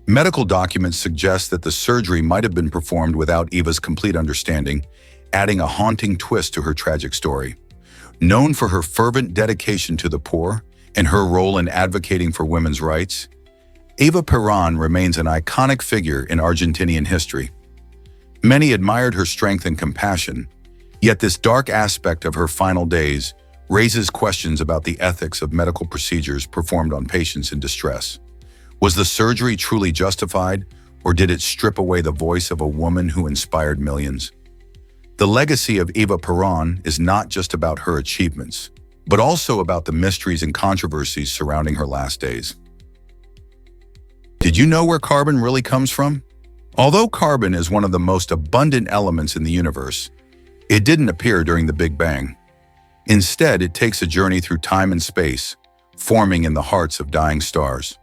Medical documents suggest that the surgery might have been performed without Eva's complete understanding, adding a haunting twist to her tragic story. Known for her fervent dedication to the poor and her role in advocating for women's rights, Evita Peron remains an iconic figure in Argentinian history. Many admired her strength and compassion, yet this dark aspect of her final days raises questions about the ethics of medical procedures performed on patients in distress. Was the surgery truly justified, or did it strip away the voice of a woman who inspired millions? The legacy of Evita Peron is not just about her achievements, but also about the mysteries and controversies surrounding her last days. Did you know where carbon really comes from? Although carbon is one of the most abundant elements in the universe, it didn't appear during the Big Bang. Instead, it takes a journey through time and space, forming in the hearts of dying stars.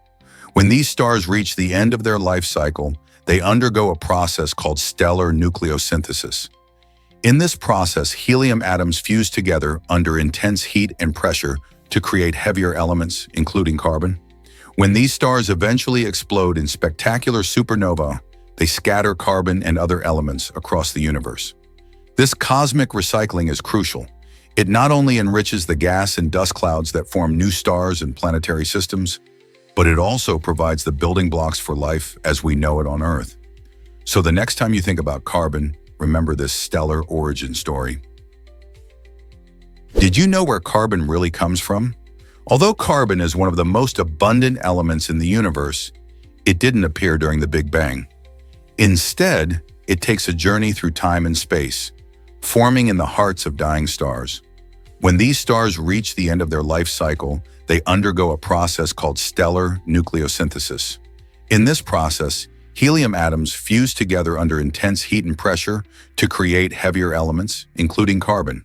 When these stars reach the end of their life cycle, they undergo a process called stellar nucleosynthesis. In this process, helium atoms fuse together under intense heat and pressure to create heavier elements, including carbon. When these stars eventually explode in spectacular supernovae, they scatter carbon and other elements across the universe. This cosmic recycling is crucial. It not only enriches the gas and dust clouds that form new stars and planetary systems, but it also provides the building blocks for life as we know it on Earth. So the next time you think about carbon, remember this stellar origin story. Did you know where carbon really comes from? Although carbon is one of the most abundant elements in the universe, it didn't appear during the Big Bang. Instead, it takes a journey through time and space, forming in the hearts of dying stars. When these stars reach the end of their life cycle, they undergo a process called stellar nucleosynthesis. In this process, helium atoms fuse together under intense heat and pressure to create heavier elements, including carbon.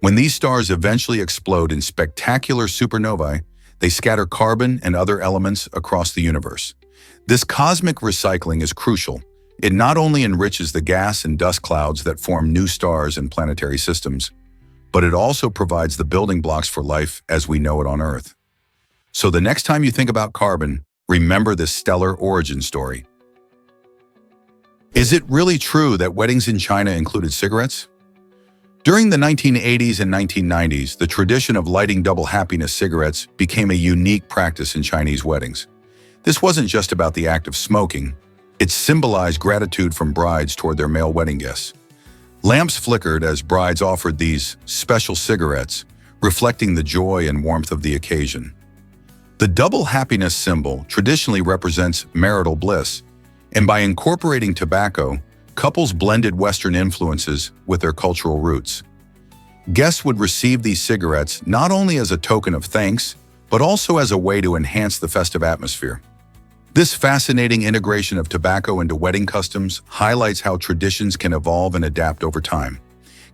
When these stars eventually explode in spectacular supernovae, they scatter carbon and other elements across the universe. This cosmic recycling is crucial. It not only enriches the gas and dust clouds that form new stars and planetary systems, but it also provides the building blocks for life as we know it on Earth. So the next time you think about carbon, remember this stellar origin story. Is it really true that weddings in China included cigarettes? During the 1980s and 1990s, the tradition of lighting double happiness cigarettes became a unique practice in Chinese weddings. This wasn't just about the act of smoking. It symbolized gratitude from brides toward their male wedding guests. Lamps flickered as brides offered these special cigarettes, reflecting the joy and warmth of the occasion. The double happiness symbol traditionally represents marital bliss, and by incorporating tobacco, couples blended Western influences with their cultural roots. Guests would receive these cigarettes not only as a token of thanks, but also as a way to enhance the festive atmosphere. This fascinating integration of tobacco into wedding customs highlights how traditions can evolve and adapt over time.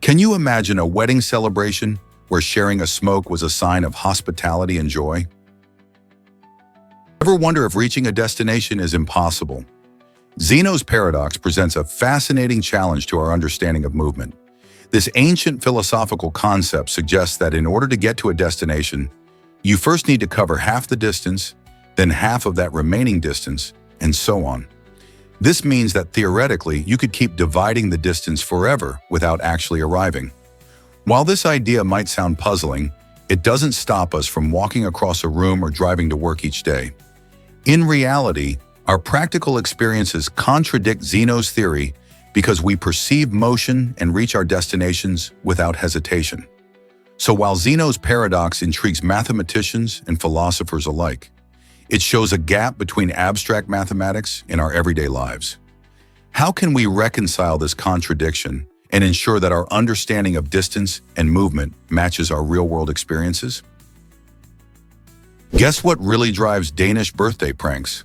Can you imagine a wedding celebration where sharing a smoke was a sign of hospitality and joy? Ever wonder if reaching a destination is impossible? Zeno's paradox presents a fascinating challenge to our understanding of movement. This ancient philosophical concept suggests that in order to get to a destination, you first need to cover half the distance, then half of that remaining distance, and so on. This means that theoretically, you could keep dividing the distance forever without actually arriving. While this idea might sound puzzling, it doesn't stop us from walking across a room or driving to work each day. In reality, our practical experiences contradict Zeno's theory because we perceive motion and reach our destinations without hesitation. So while Zeno's paradox intrigues mathematicians and philosophers alike, it shows a gap between abstract mathematics and our everyday lives. How can we reconcile this contradiction and ensure that our understanding of distance and movement matches our real-world experiences? Guess what really drives Danish birthday pranks?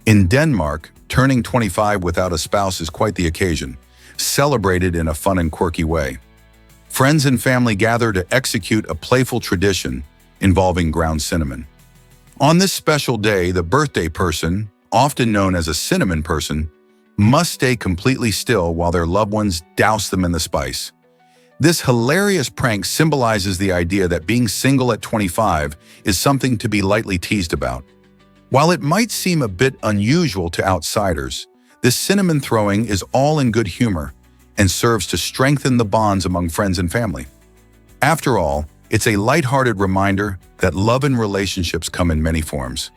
In Denmark, turning 25 without a spouse is quite the occasion, celebrated in a fun and quirky way. Friends and family gather to execute a playful tradition involving ground cinnamon. On this special day, the birthday person, often known as a cinnamon person, must stay completely still while their loved ones douse them in the spice. This hilarious prank symbolizes the idea that being single at 25 is something to be lightly teased about. While it might seem a bit unusual to outsiders, this cinnamon throwing is all in good humor and serves to strengthen the bonds among friends and family. After all, it's a lighthearted reminder that love and relationships come in many forms.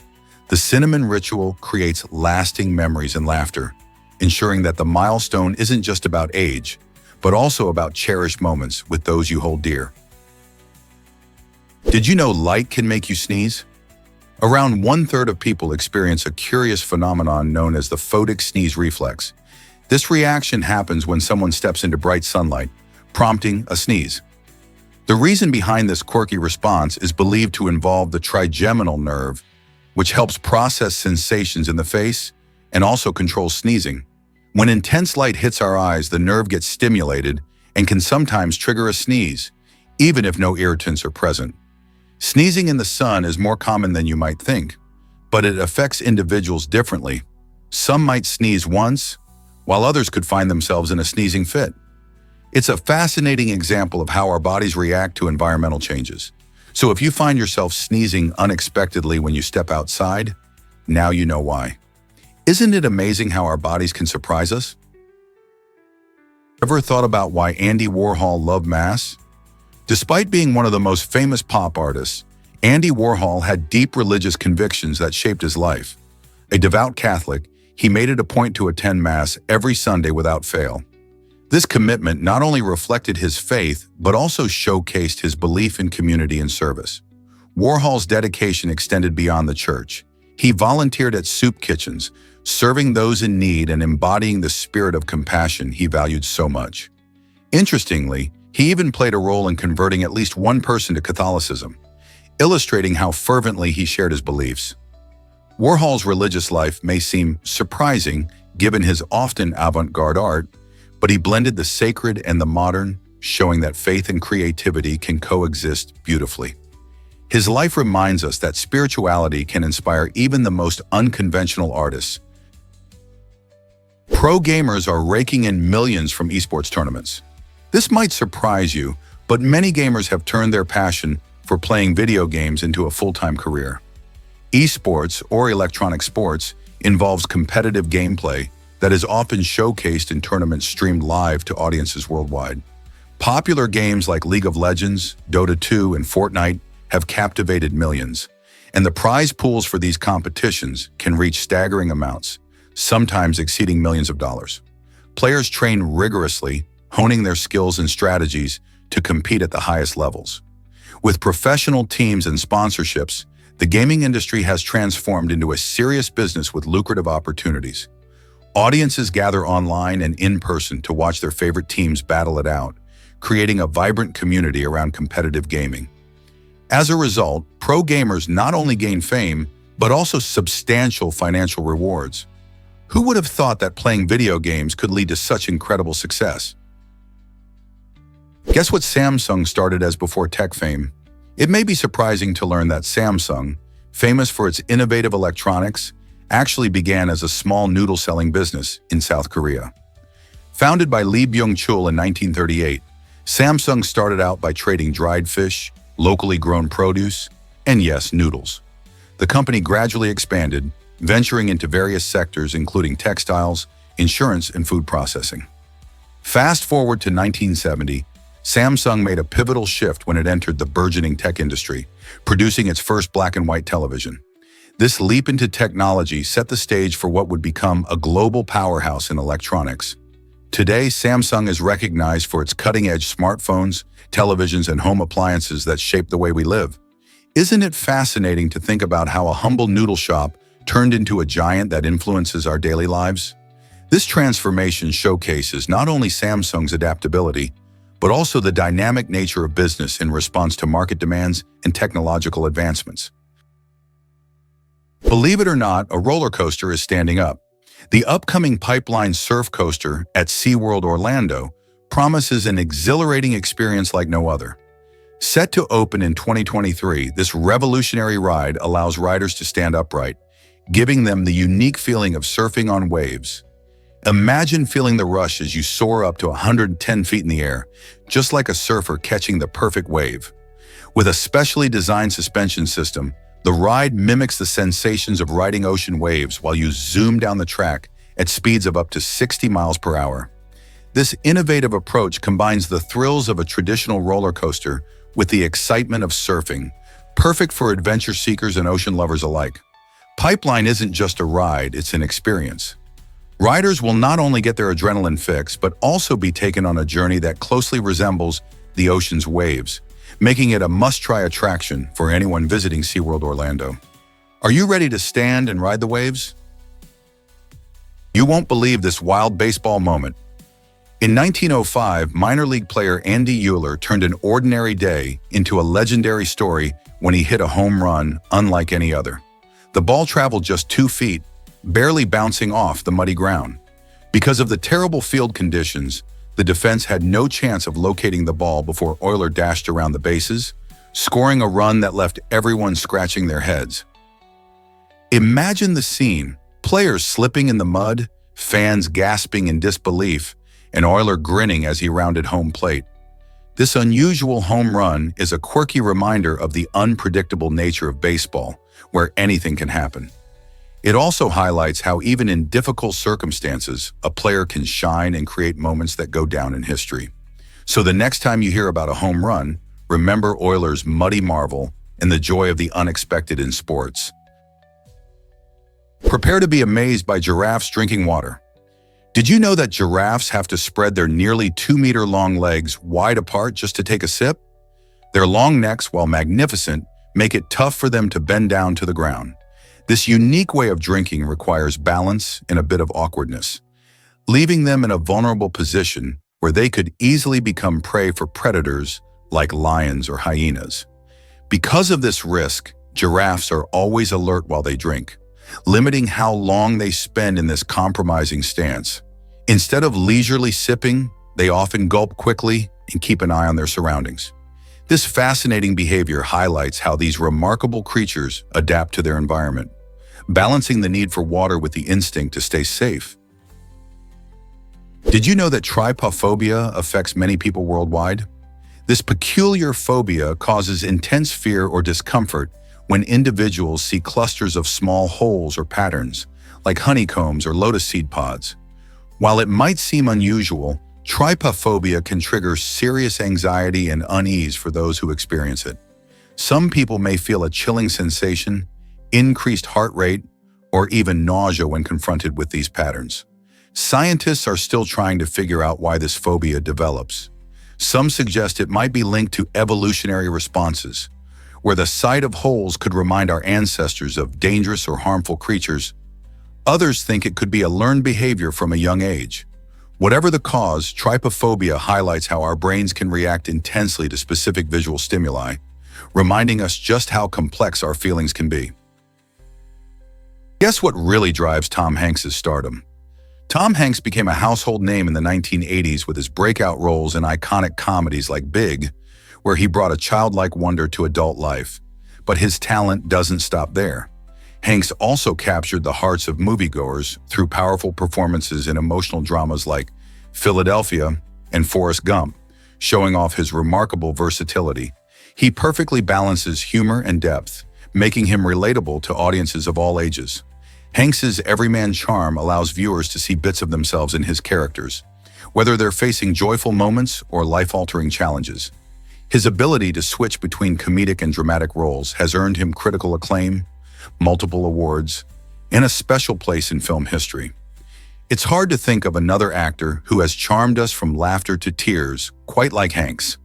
The cinnamon ritual creates lasting memories and laughter, ensuring that the milestone isn't just about age, but also about cherished moments with those you hold dear. Did you know light can make you sneeze? Around 1/3 of people experience a curious phenomenon known as the photic sneeze reflex. This reaction happens when someone steps into bright sunlight, prompting a sneeze. The reason behind this quirky response is believed to involve the trigeminal nerve, which helps process sensations in the face and also controls sneezing. When intense light hits our eyes, the nerve gets stimulated and can sometimes trigger a sneeze, even if no irritants are present. Sneezing in the sun is more common than you might think, but it affects individuals differently. Some might sneeze once, while others could find themselves in a sneezing fit. It's a fascinating example of how our bodies react to environmental changes. So if you find yourself sneezing unexpectedly when you step outside, now you know why. Isn't it amazing how our bodies can surprise us? Ever thought about why Andy Warhol loved Mass? Despite being one of the most famous pop artists, Andy Warhol had deep religious convictions that shaped his life. A devout Catholic, he made it a point to attend Mass every Sunday without fail. This commitment not only reflected his faith, but also showcased his belief in community and service. Warhol's dedication extended beyond the church. He volunteered at soup kitchens, serving those in need and embodying the spirit of compassion he valued so much. Interestingly, he even played a role in converting at least one person to Catholicism, illustrating how fervently he shared his beliefs. Warhol's religious life may seem surprising given his often avant-garde art, but he blended the sacred and the modern, showing that faith and creativity can coexist beautifully. His life reminds us that spirituality can inspire even the most unconventional artists. Pro gamers are raking in millions from esports tournaments. This might surprise you, but many gamers have turned their passion for playing video games into a full-time career. Esports, or electronic sports, involves competitive gameplay that is often showcased in tournaments streamed live to audiences worldwide. Popular games like League of Legends, Dota 2, and Fortnite have captivated millions, and the prize pools for these competitions can reach staggering amounts, sometimes exceeding millions of dollars. Players train rigorously, honing their skills and strategies to compete at the highest levels. With professional teams and sponsorships, the gaming industry has transformed into a serious business with lucrative opportunities. Audiences gather online and in person to watch their favorite teams battle it out, creating a vibrant community around competitive gaming. As a result, pro gamers not only gain fame, but also substantial financial rewards. Who would have thought that playing video games could lead to such incredible success? Guess what Samsung started as before tech fame? It may be surprising to learn that Samsung, famous for its innovative electronics, actually began as a small noodle-selling business in South Korea. Founded by Lee Byung-chul in 1938, Samsung started out by trading dried fish, locally grown produce, and yes, noodles. The company gradually expanded, venturing into various sectors including textiles, insurance, and food processing. Fast forward to 1970, Samsung made a pivotal shift when it entered the burgeoning tech industry, producing its first black and white television. This leap into technology set the stage for what would become a global powerhouse in electronics. Today, Samsung is recognized for its cutting-edge smartphones, televisions, and home appliances that shape the way we live. Isn't it fascinating to think about how a humble noodle shop turned into a giant that influences our daily lives? This transformation showcases not only Samsung's adaptability, but also the dynamic nature of business in response to market demands and technological advancements. Believe it or not, a roller coaster is standing up. The upcoming Pipeline Surf Coaster at SeaWorld Orlando promises an exhilarating experience like no other. Set to open in 2023, this revolutionary ride allows riders to stand upright, giving them the unique feeling of surfing on waves. Imagine feeling the rush as you soar up to 110 feet in the air, just like a surfer catching the perfect wave. With a specially designed suspension system, the ride mimics the sensations of riding ocean waves while you zoom down the track at speeds of up to 60 miles per hour. This innovative approach combines the thrills of a traditional roller coaster with the excitement of surfing, perfect for adventure seekers and ocean lovers alike. Pipeline isn't just a ride, it's an experience. Riders will not only get their adrenaline fix, but also be taken on a journey that closely resembles the ocean's waves, making it a must-try attraction for anyone visiting SeaWorld Orlando. Are you ready to stand and ride the waves? You won't believe this wild baseball moment. In 1905, minor league player Andy Euler turned an ordinary day into a legendary story when he hit a home run unlike any other. The ball traveled just 2 feet, barely bouncing off the muddy ground. Because of the terrible field conditions, the defense had no chance of locating the ball before Euler dashed around the bases, scoring a run that left everyone scratching their heads. Imagine the scene, players slipping in the mud, fans gasping in disbelief, and Euler grinning as he rounded home plate. This unusual home run is a quirky reminder of the unpredictable nature of baseball, where anything can happen. It also highlights how even in difficult circumstances, a player can shine and create moments that go down in history. So the next time you hear about a home run, remember Euler's muddy marvel and the joy of the unexpected in sports. Prepare to be amazed by giraffes drinking water. Did you know that giraffes have to spread their nearly 2-meter-long legs wide apart just to take a sip? Their long necks, while magnificent, make it tough for them to bend down to the ground. This unique way of drinking requires balance and a bit of awkwardness, leaving them in a vulnerable position where they could easily become prey for predators like lions or hyenas. Because of this risk, giraffes are always alert while they drink, limiting how long they spend in this compromising stance. Instead of leisurely sipping, they often gulp quickly and keep an eye on their surroundings. This fascinating behavior highlights how these remarkable creatures adapt to their environment, balancing the need for water with the instinct to stay safe. Did you know that trypophobia affects many people worldwide? This peculiar phobia causes intense fear or discomfort when individuals see clusters of small holes or patterns, like honeycombs or lotus seed pods. While it might seem unusual, trypophobia can trigger serious anxiety and unease for those who experience it. Some people may feel a chilling sensation, increased heart rate, or even nausea when confronted with these patterns. Scientists are still trying to figure out why this phobia develops. Some suggest it might be linked to evolutionary responses, where the sight of holes could remind our ancestors of dangerous or harmful creatures. Others think it could be a learned behavior from a young age. Whatever the cause, trypophobia highlights how our brains can react intensely to specific visual stimuli, reminding us just how complex our feelings can be. Guess what really drives Tom Hanks' stardom? Tom Hanks became a household name in the 1980s with his breakout roles in iconic comedies like Big, where he brought a childlike wonder to adult life. But his talent doesn't stop there. Hanks also captured the hearts of moviegoers through powerful performances in emotional dramas like Philadelphia and Forrest Gump, showing off his remarkable versatility. He perfectly balances humor and depth, making him relatable to audiences of all ages. Hanks's everyman charm allows viewers to see bits of themselves in his characters, whether they're facing joyful moments or life-altering challenges. His ability to switch between comedic and dramatic roles has earned him critical acclaim, multiple awards, and a special place in film history. It's hard to think of another actor who has charmed us from laughter to tears quite like Hanks.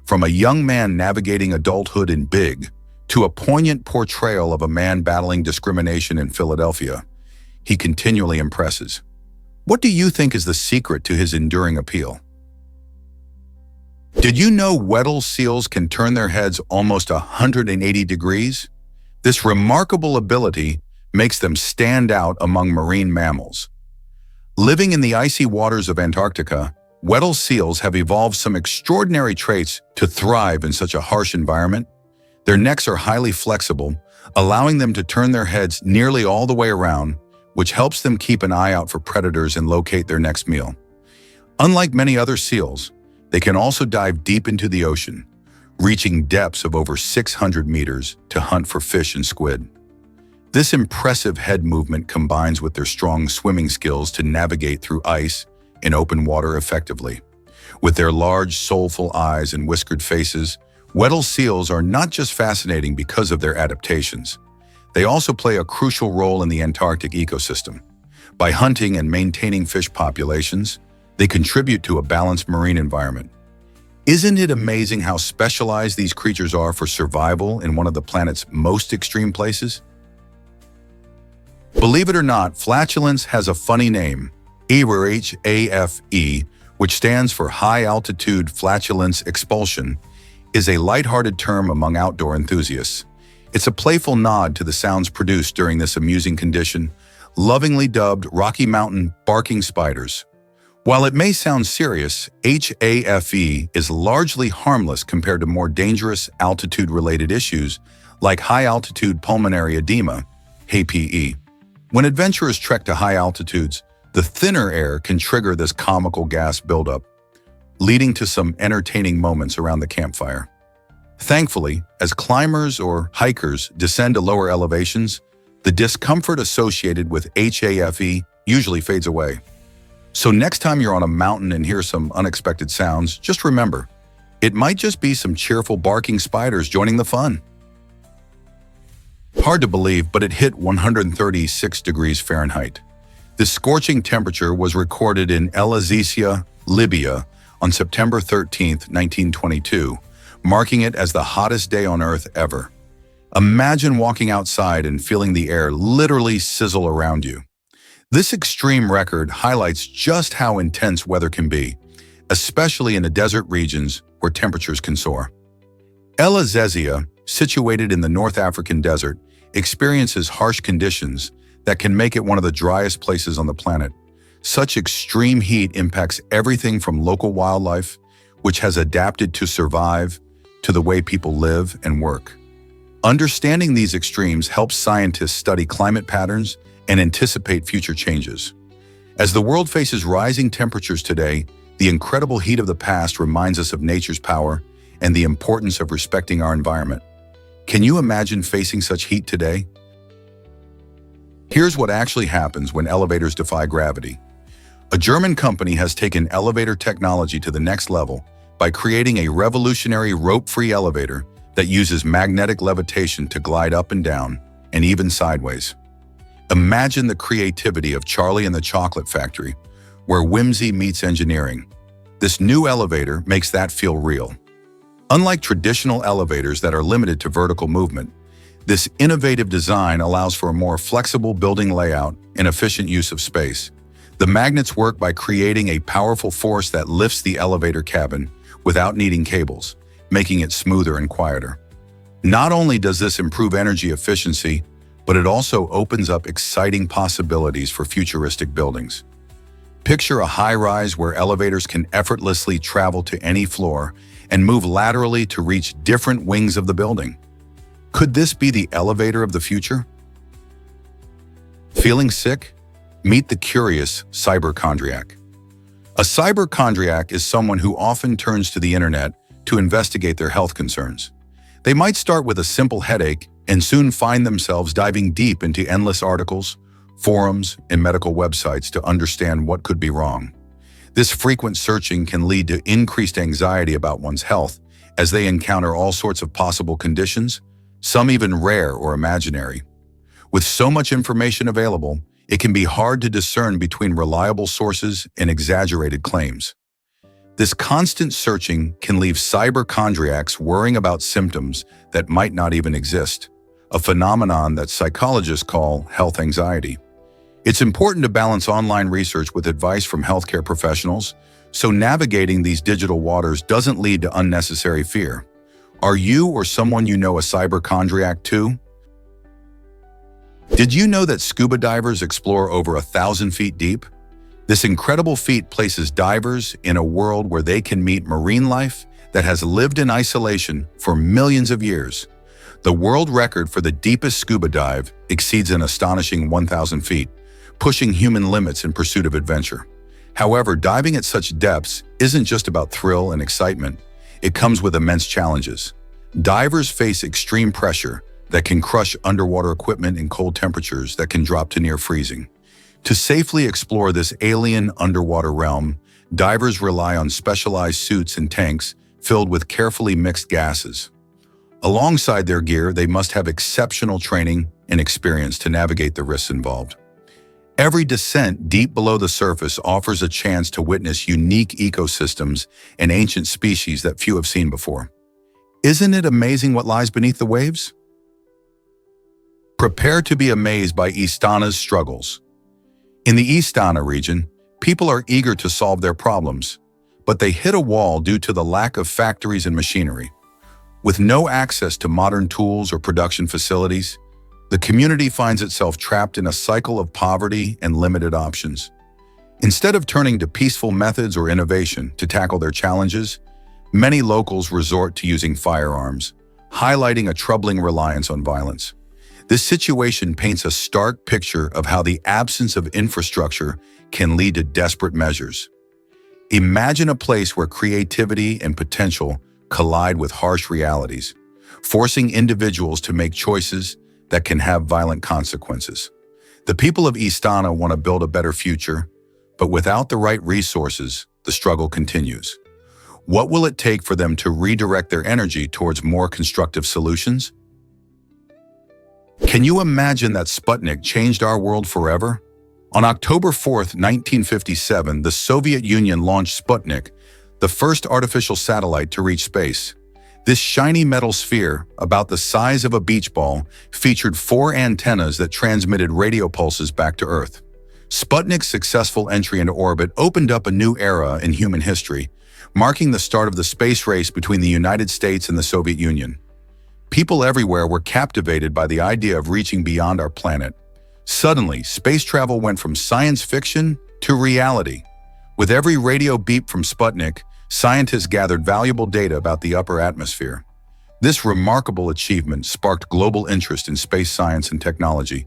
From a young man navigating adulthood in Big to a poignant portrayal of a man battling discrimination in Philadelphia, he continually impresses. What do you think is the secret to his enduring appeal? Did you know Weddell seals can turn their heads almost 180 degrees? This remarkable ability makes them stand out among marine mammals. Living in the icy waters of Antarctica, Weddell seals have evolved some extraordinary traits to thrive in such a harsh environment. Their necks are highly flexible, allowing them to turn their heads nearly all the way around, which helps them keep an eye out for predators and locate their next meal. Unlike many other seals, they can also dive deep into the ocean, reaching depths of over 600 meters to hunt for fish and squid. This impressive head movement combines with their strong swimming skills to navigate through ice in open water effectively. With their large, soulful eyes and whiskered faces, Weddell seals are not just fascinating because of their adaptations. They also play a crucial role in the Antarctic ecosystem. By hunting and maintaining fish populations, they contribute to a balanced marine environment. Isn't it amazing how specialized these creatures are for survival in one of the planet's most extreme places? Believe it or not, flatulence has a funny name, HAFE, which stands for High Altitude Flatulence Expulsion, is a lighthearted term among outdoor enthusiasts. It's a playful nod to the sounds produced during this amusing condition, lovingly dubbed Rocky Mountain barking spiders. While it may sound serious, HAFE is largely harmless compared to more dangerous altitude-related issues like high-altitude pulmonary edema, HAPE. When adventurers trek to high altitudes, the thinner air can trigger this comical gas buildup, leading to some entertaining moments around the campfire. Thankfully, as climbers or hikers descend to lower elevations, the discomfort associated with HAFE usually fades away. So next time you're on a mountain and hear some unexpected sounds, just remember, it might just be some cheerful barking spiders joining the fun. Hard to believe, but it hit 136 degrees Fahrenheit. This scorching temperature was recorded in El Aziza, Libya, on September 13, 1922, marking it as the hottest day on Earth ever. Imagine walking outside and feeling the air literally sizzle around you. This extreme record highlights just how intense weather can be, especially in the desert regions where temperatures can soar. El Aziza, situated in the North African desert, experiences harsh conditions that can make it one of the driest places on the planet. Such extreme heat impacts everything from local wildlife, which has adapted to survive, to the way people live and work. Understanding these extremes helps scientists study climate patterns and anticipate future changes. As the world faces rising temperatures today, the incredible heat of the past reminds us of nature's power and the importance of respecting our environment. Can you imagine facing such heat today? Here's what actually happens when elevators defy gravity. A German company has taken elevator technology to the next level by creating a revolutionary rope-free elevator that uses magnetic levitation to glide up and down, and even sideways. Imagine the creativity of Charlie and the Chocolate Factory, where whimsy meets engineering. This new elevator makes that feel real. Unlike traditional elevators that are limited to vertical movement, this innovative design allows for a more flexible building layout and efficient use of space. The magnets work by creating a powerful force that lifts the elevator cabin without needing cables, making it smoother and quieter. Not only does this improve energy efficiency, but it also opens up exciting possibilities for futuristic buildings. Picture a high-rise where elevators can effortlessly travel to any floor and move laterally to reach different wings of the building. Could this be the elevator of the future? Feeling sick? Meet the curious cyberchondriac. A cyberchondriac is someone who often turns to the internet to investigate their health concerns. They might start with a simple headache and soon find themselves diving deep into endless articles, forums, and medical websites to understand what could be wrong. This frequent searching can lead to increased anxiety about one's health as they encounter all sorts of possible conditions, some even rare or imaginary. With so much information available, it can be hard to discern between reliable sources and exaggerated claims. This constant searching can leave cyberchondriacs worrying about symptoms that might not even exist, a phenomenon that psychologists call health anxiety. It's important to balance online research with advice from healthcare professionals, so navigating these digital waters doesn't lead to unnecessary fear. Are you or someone you know a cyberchondriac too? Did you know that scuba divers explore over 1,000 feet deep? This incredible feat places divers in a world where they can meet marine life that has lived in isolation for millions of years. The world record for the deepest scuba dive exceeds an astonishing 1,000 feet, pushing human limits in pursuit of adventure. However, diving at such depths isn't just about thrill and excitement. It comes with immense challenges. Divers face extreme pressure that can crush underwater equipment in cold temperatures that can drop to near freezing. To safely explore this alien underwater realm, divers rely on specialized suits and tanks filled with carefully mixed gases. Alongside their gear, they must have exceptional training and experience to navigate the risks involved. Every descent deep below the surface offers a chance to witness unique ecosystems and ancient species that few have seen before. Isn't it amazing what lies beneath the waves? Prepare to be amazed by Istana's struggles. In the Istana region, people are eager to solve their problems, but they hit a wall due to the lack of factories and machinery. With no access to modern tools or production facilities, the community finds itself trapped in a cycle of poverty and limited options. Instead of turning to peaceful methods or innovation to tackle their challenges, many locals resort to using firearms, highlighting a troubling reliance on violence. This situation paints a stark picture of how the absence of infrastructure can lead to desperate measures. Imagine a place where creativity and potential collide with harsh realities, forcing individuals to make choices that can have violent consequences. The people of Istana want to build a better future, but without the right resources, the struggle continues. What will it take for them to redirect their energy towards more constructive solutions? Can you imagine that Sputnik changed our world forever? On October 4th, 1957, the Soviet Union launched Sputnik, the first artificial satellite to reach space. This shiny metal sphere, about the size of a beach ball, featured 4 antennas that transmitted radio pulses back to Earth. Sputnik's successful entry into orbit opened up a new era in human history, marking the start of the space race between the United States and the Soviet Union. People everywhere were captivated by the idea of reaching beyond our planet. Suddenly, space travel went from science fiction to reality. With every radio beep from Sputnik, scientists gathered valuable data about the upper atmosphere. This remarkable achievement sparked global interest in space science and technology,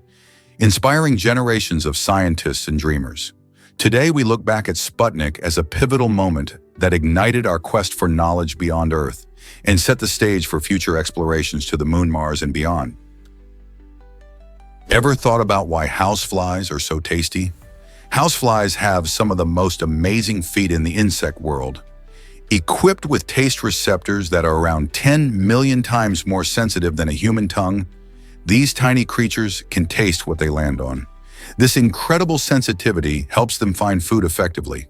inspiring generations of scientists and dreamers. Today, we look back at Sputnik as a pivotal moment that ignited our quest for knowledge beyond Earth and set the stage for future explorations to the moon, Mars, and beyond. Ever thought about why houseflies are so tasty? Houseflies have some of the most amazing feet in the insect world. Equipped with taste receptors that are around 10 million times more sensitive than a human tongue, these tiny creatures can taste what they land on. This incredible sensitivity helps them find food effectively.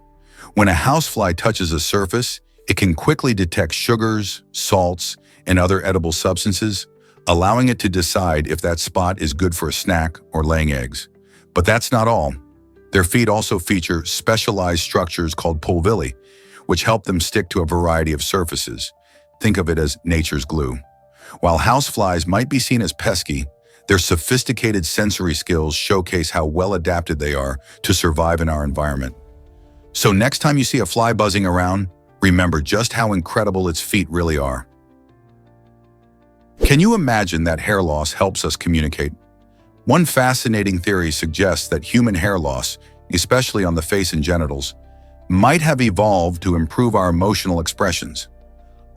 When a housefly touches a surface, it can quickly detect sugars, salts, and other edible substances, allowing it to decide if that spot is good for a snack or laying eggs. But that's not all. Their feet also feature specialized structures called pulvilli, which help them stick to a variety of surfaces. Think of it as nature's glue. While houseflies might be seen as pesky, their sophisticated sensory skills showcase how well adapted they are to survive in our environment. So next time you see a fly buzzing around, remember just how incredible its feet really are. Can you imagine that hair loss helps us communicate? One fascinating theory suggests that human hair loss, especially on the face and genitals, might have evolved to improve our emotional expressions.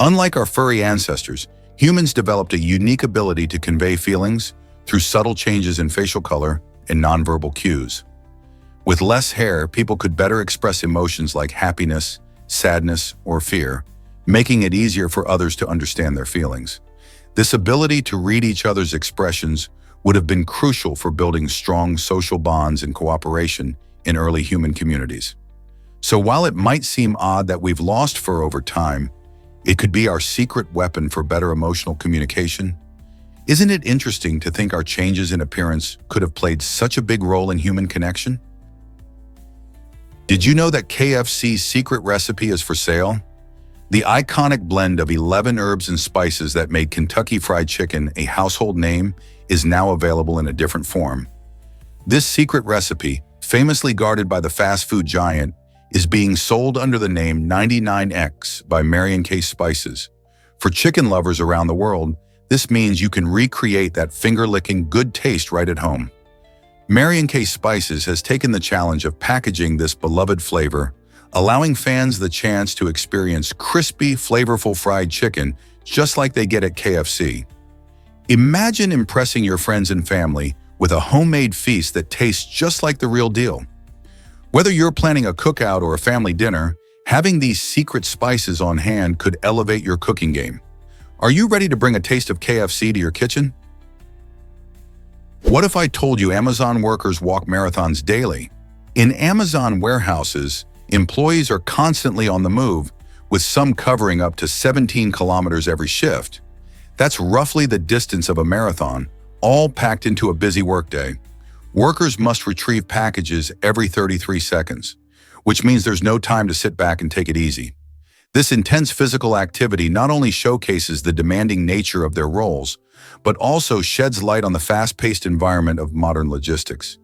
Unlike our furry ancestors, humans developed a unique ability to convey feelings through subtle changes in facial color and nonverbal cues. With less hair, people could better express emotions like happiness, sadness, or fear, making it easier for others to understand their feelings. This ability to read each other's expressions would have been crucial for building strong social bonds and cooperation in early human communities. So while it might seem odd that we've lost fur over time, it could be our secret weapon for better emotional communication. Isn't it interesting to think our changes in appearance could have played such a big role in human connection? Did you know that KFC's secret recipe is for sale? The iconic blend of 11 herbs and spices that made Kentucky Fried Chicken a household name is now available in a different form. This secret recipe, famously guarded by the fast food giant, is being sold under the name 99X by Mary Kay Spices. For chicken lovers around the world, this means you can recreate that finger-licking good taste right at home. Mary Kay Spices has taken the challenge of packaging this beloved flavor, allowing fans the chance to experience crispy, flavorful fried chicken just like they get at KFC. Imagine impressing your friends and family with a homemade feast that tastes just like the real deal. Whether you're planning a cookout or a family dinner, having these secret spices on hand could elevate your cooking game. Are you ready to bring a taste of KFC to your kitchen? What if I told you Amazon workers walk marathons daily? In Amazon warehouses, employees are constantly on the move, with some covering up to 17 kilometers every shift. That's roughly the distance of a marathon, all packed into a busy workday. Workers must retrieve packages every 33 seconds, which means there's no time to sit back and take it easy. This intense physical activity not only showcases the demanding nature of their roles, but also sheds light on the fast-paced environment of modern logistics.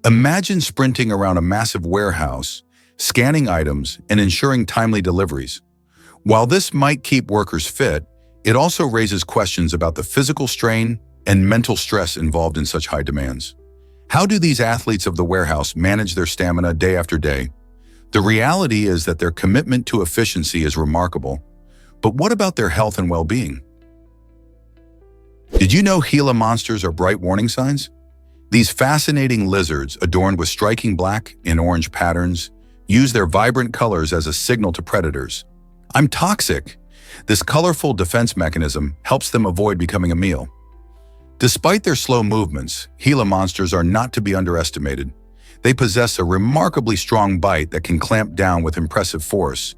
Imagine sprinting around a massive warehouse, scanning items, and ensuring timely deliveries. While this might keep workers fit, it also raises questions about the physical strain and mental stress involved in such high demands. How do these athletes of the warehouse manage their stamina day after day? The reality is that their commitment to efficiency is remarkable. But what about their health and well-being? Did you know Gila monsters are bright warning signs? These fascinating lizards, adorned with striking black and orange patterns, use their vibrant colors as a signal to predators. "I'm toxic." This colorful defense mechanism helps them avoid becoming a meal. Despite their slow movements, Gila monsters are not to be underestimated. They possess a remarkably strong bite that can clamp down with impressive force,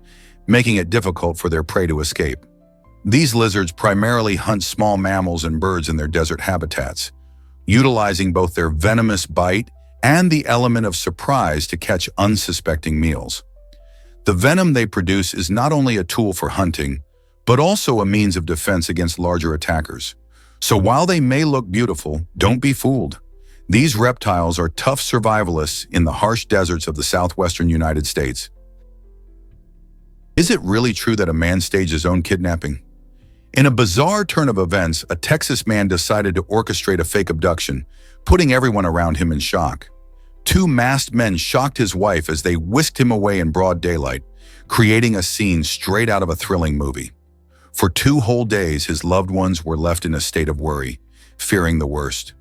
making it difficult for their prey to escape. These lizards primarily hunt small mammals and birds in their desert habitats, utilizing both their venomous bite and the element of surprise to catch unsuspecting meals. The venom they produce is not only a tool for hunting, but also a means of defense against larger attackers. So while they may look beautiful, don't be fooled. These reptiles are tough survivalists in the harsh deserts of the southwestern United States. Is it really true that a man staged his own kidnapping? In a bizarre turn of events, a Texas man decided to orchestrate a fake abduction, putting everyone around him in shock. Two masked men shocked his wife as they whisked him away in broad daylight, creating a scene straight out of a thrilling movie. For 2 whole days, his loved ones were left in a state of worry, fearing the worst.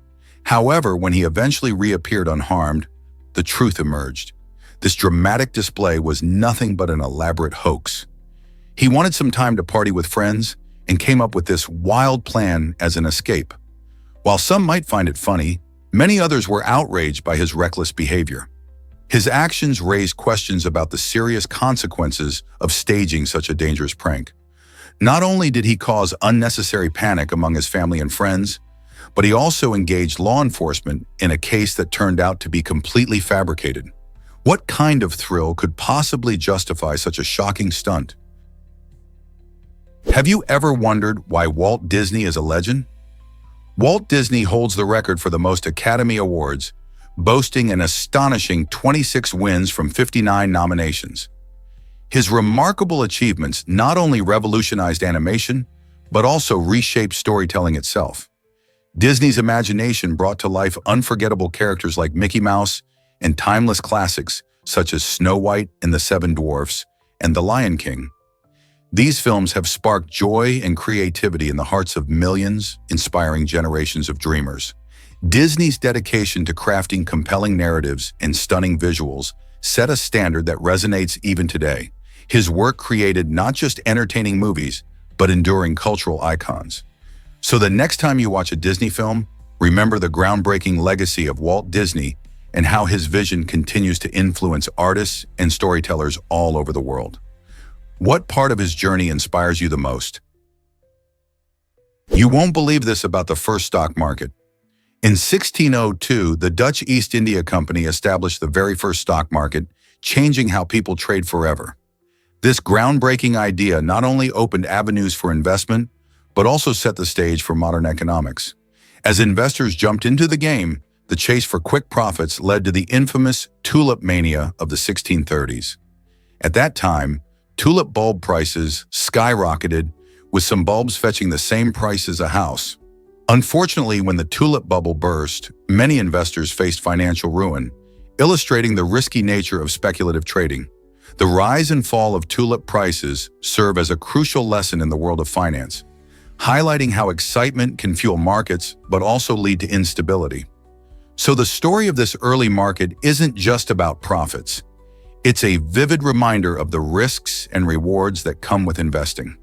However, when he eventually reappeared unharmed, the truth emerged. This dramatic display was nothing but an elaborate hoax. He wanted some time to party with friends and came up with this wild plan as an escape. While some might find it funny, many others were outraged by his reckless behavior. His actions raised questions about the serious consequences of staging such a dangerous prank. Not only did he cause unnecessary panic among his family and friends, but he also engaged law enforcement in a case that turned out to be completely fabricated. What kind of thrill could possibly justify such a shocking stunt? Have you ever wondered why Walt Disney is a legend? Walt Disney holds the record for the most Academy Awards, boasting an astonishing 26 wins from 59 nominations. His remarkable achievements not only revolutionized animation, but also reshaped storytelling itself. Disney's imagination brought to life unforgettable characters like Mickey Mouse and timeless classics such as Snow White and the Seven Dwarfs and The Lion King. These films have sparked joy and creativity in the hearts of millions, inspiring generations of dreamers. Disney's dedication to crafting compelling narratives and stunning visuals set a standard that resonates even today. His work created not just entertaining movies, but enduring cultural icons. So the next time you watch a Disney film, remember the groundbreaking legacy of Walt Disney and how his vision continues to influence artists and storytellers all over the world. What part of his journey inspires you the most? You won't believe this about the first stock market. In 1602, the Dutch East India Company established the very first stock market, changing how people trade forever. This groundbreaking idea not only opened avenues for investment, but also set the stage for modern economics. As investors jumped into the game, the chase for quick profits led to the infamous tulip mania of the 1630s. At that time, tulip bulb prices skyrocketed, with some bulbs fetching the same price as a house. Unfortunately, when the tulip bubble burst, many investors faced financial ruin, illustrating the risky nature of speculative trading. The rise and fall of tulip prices serve as a crucial lesson in the world of finance, highlighting how excitement can fuel markets but also lead to instability. So the story of this early market isn't just about profits. It's a vivid reminder of the risks and rewards that come with investing.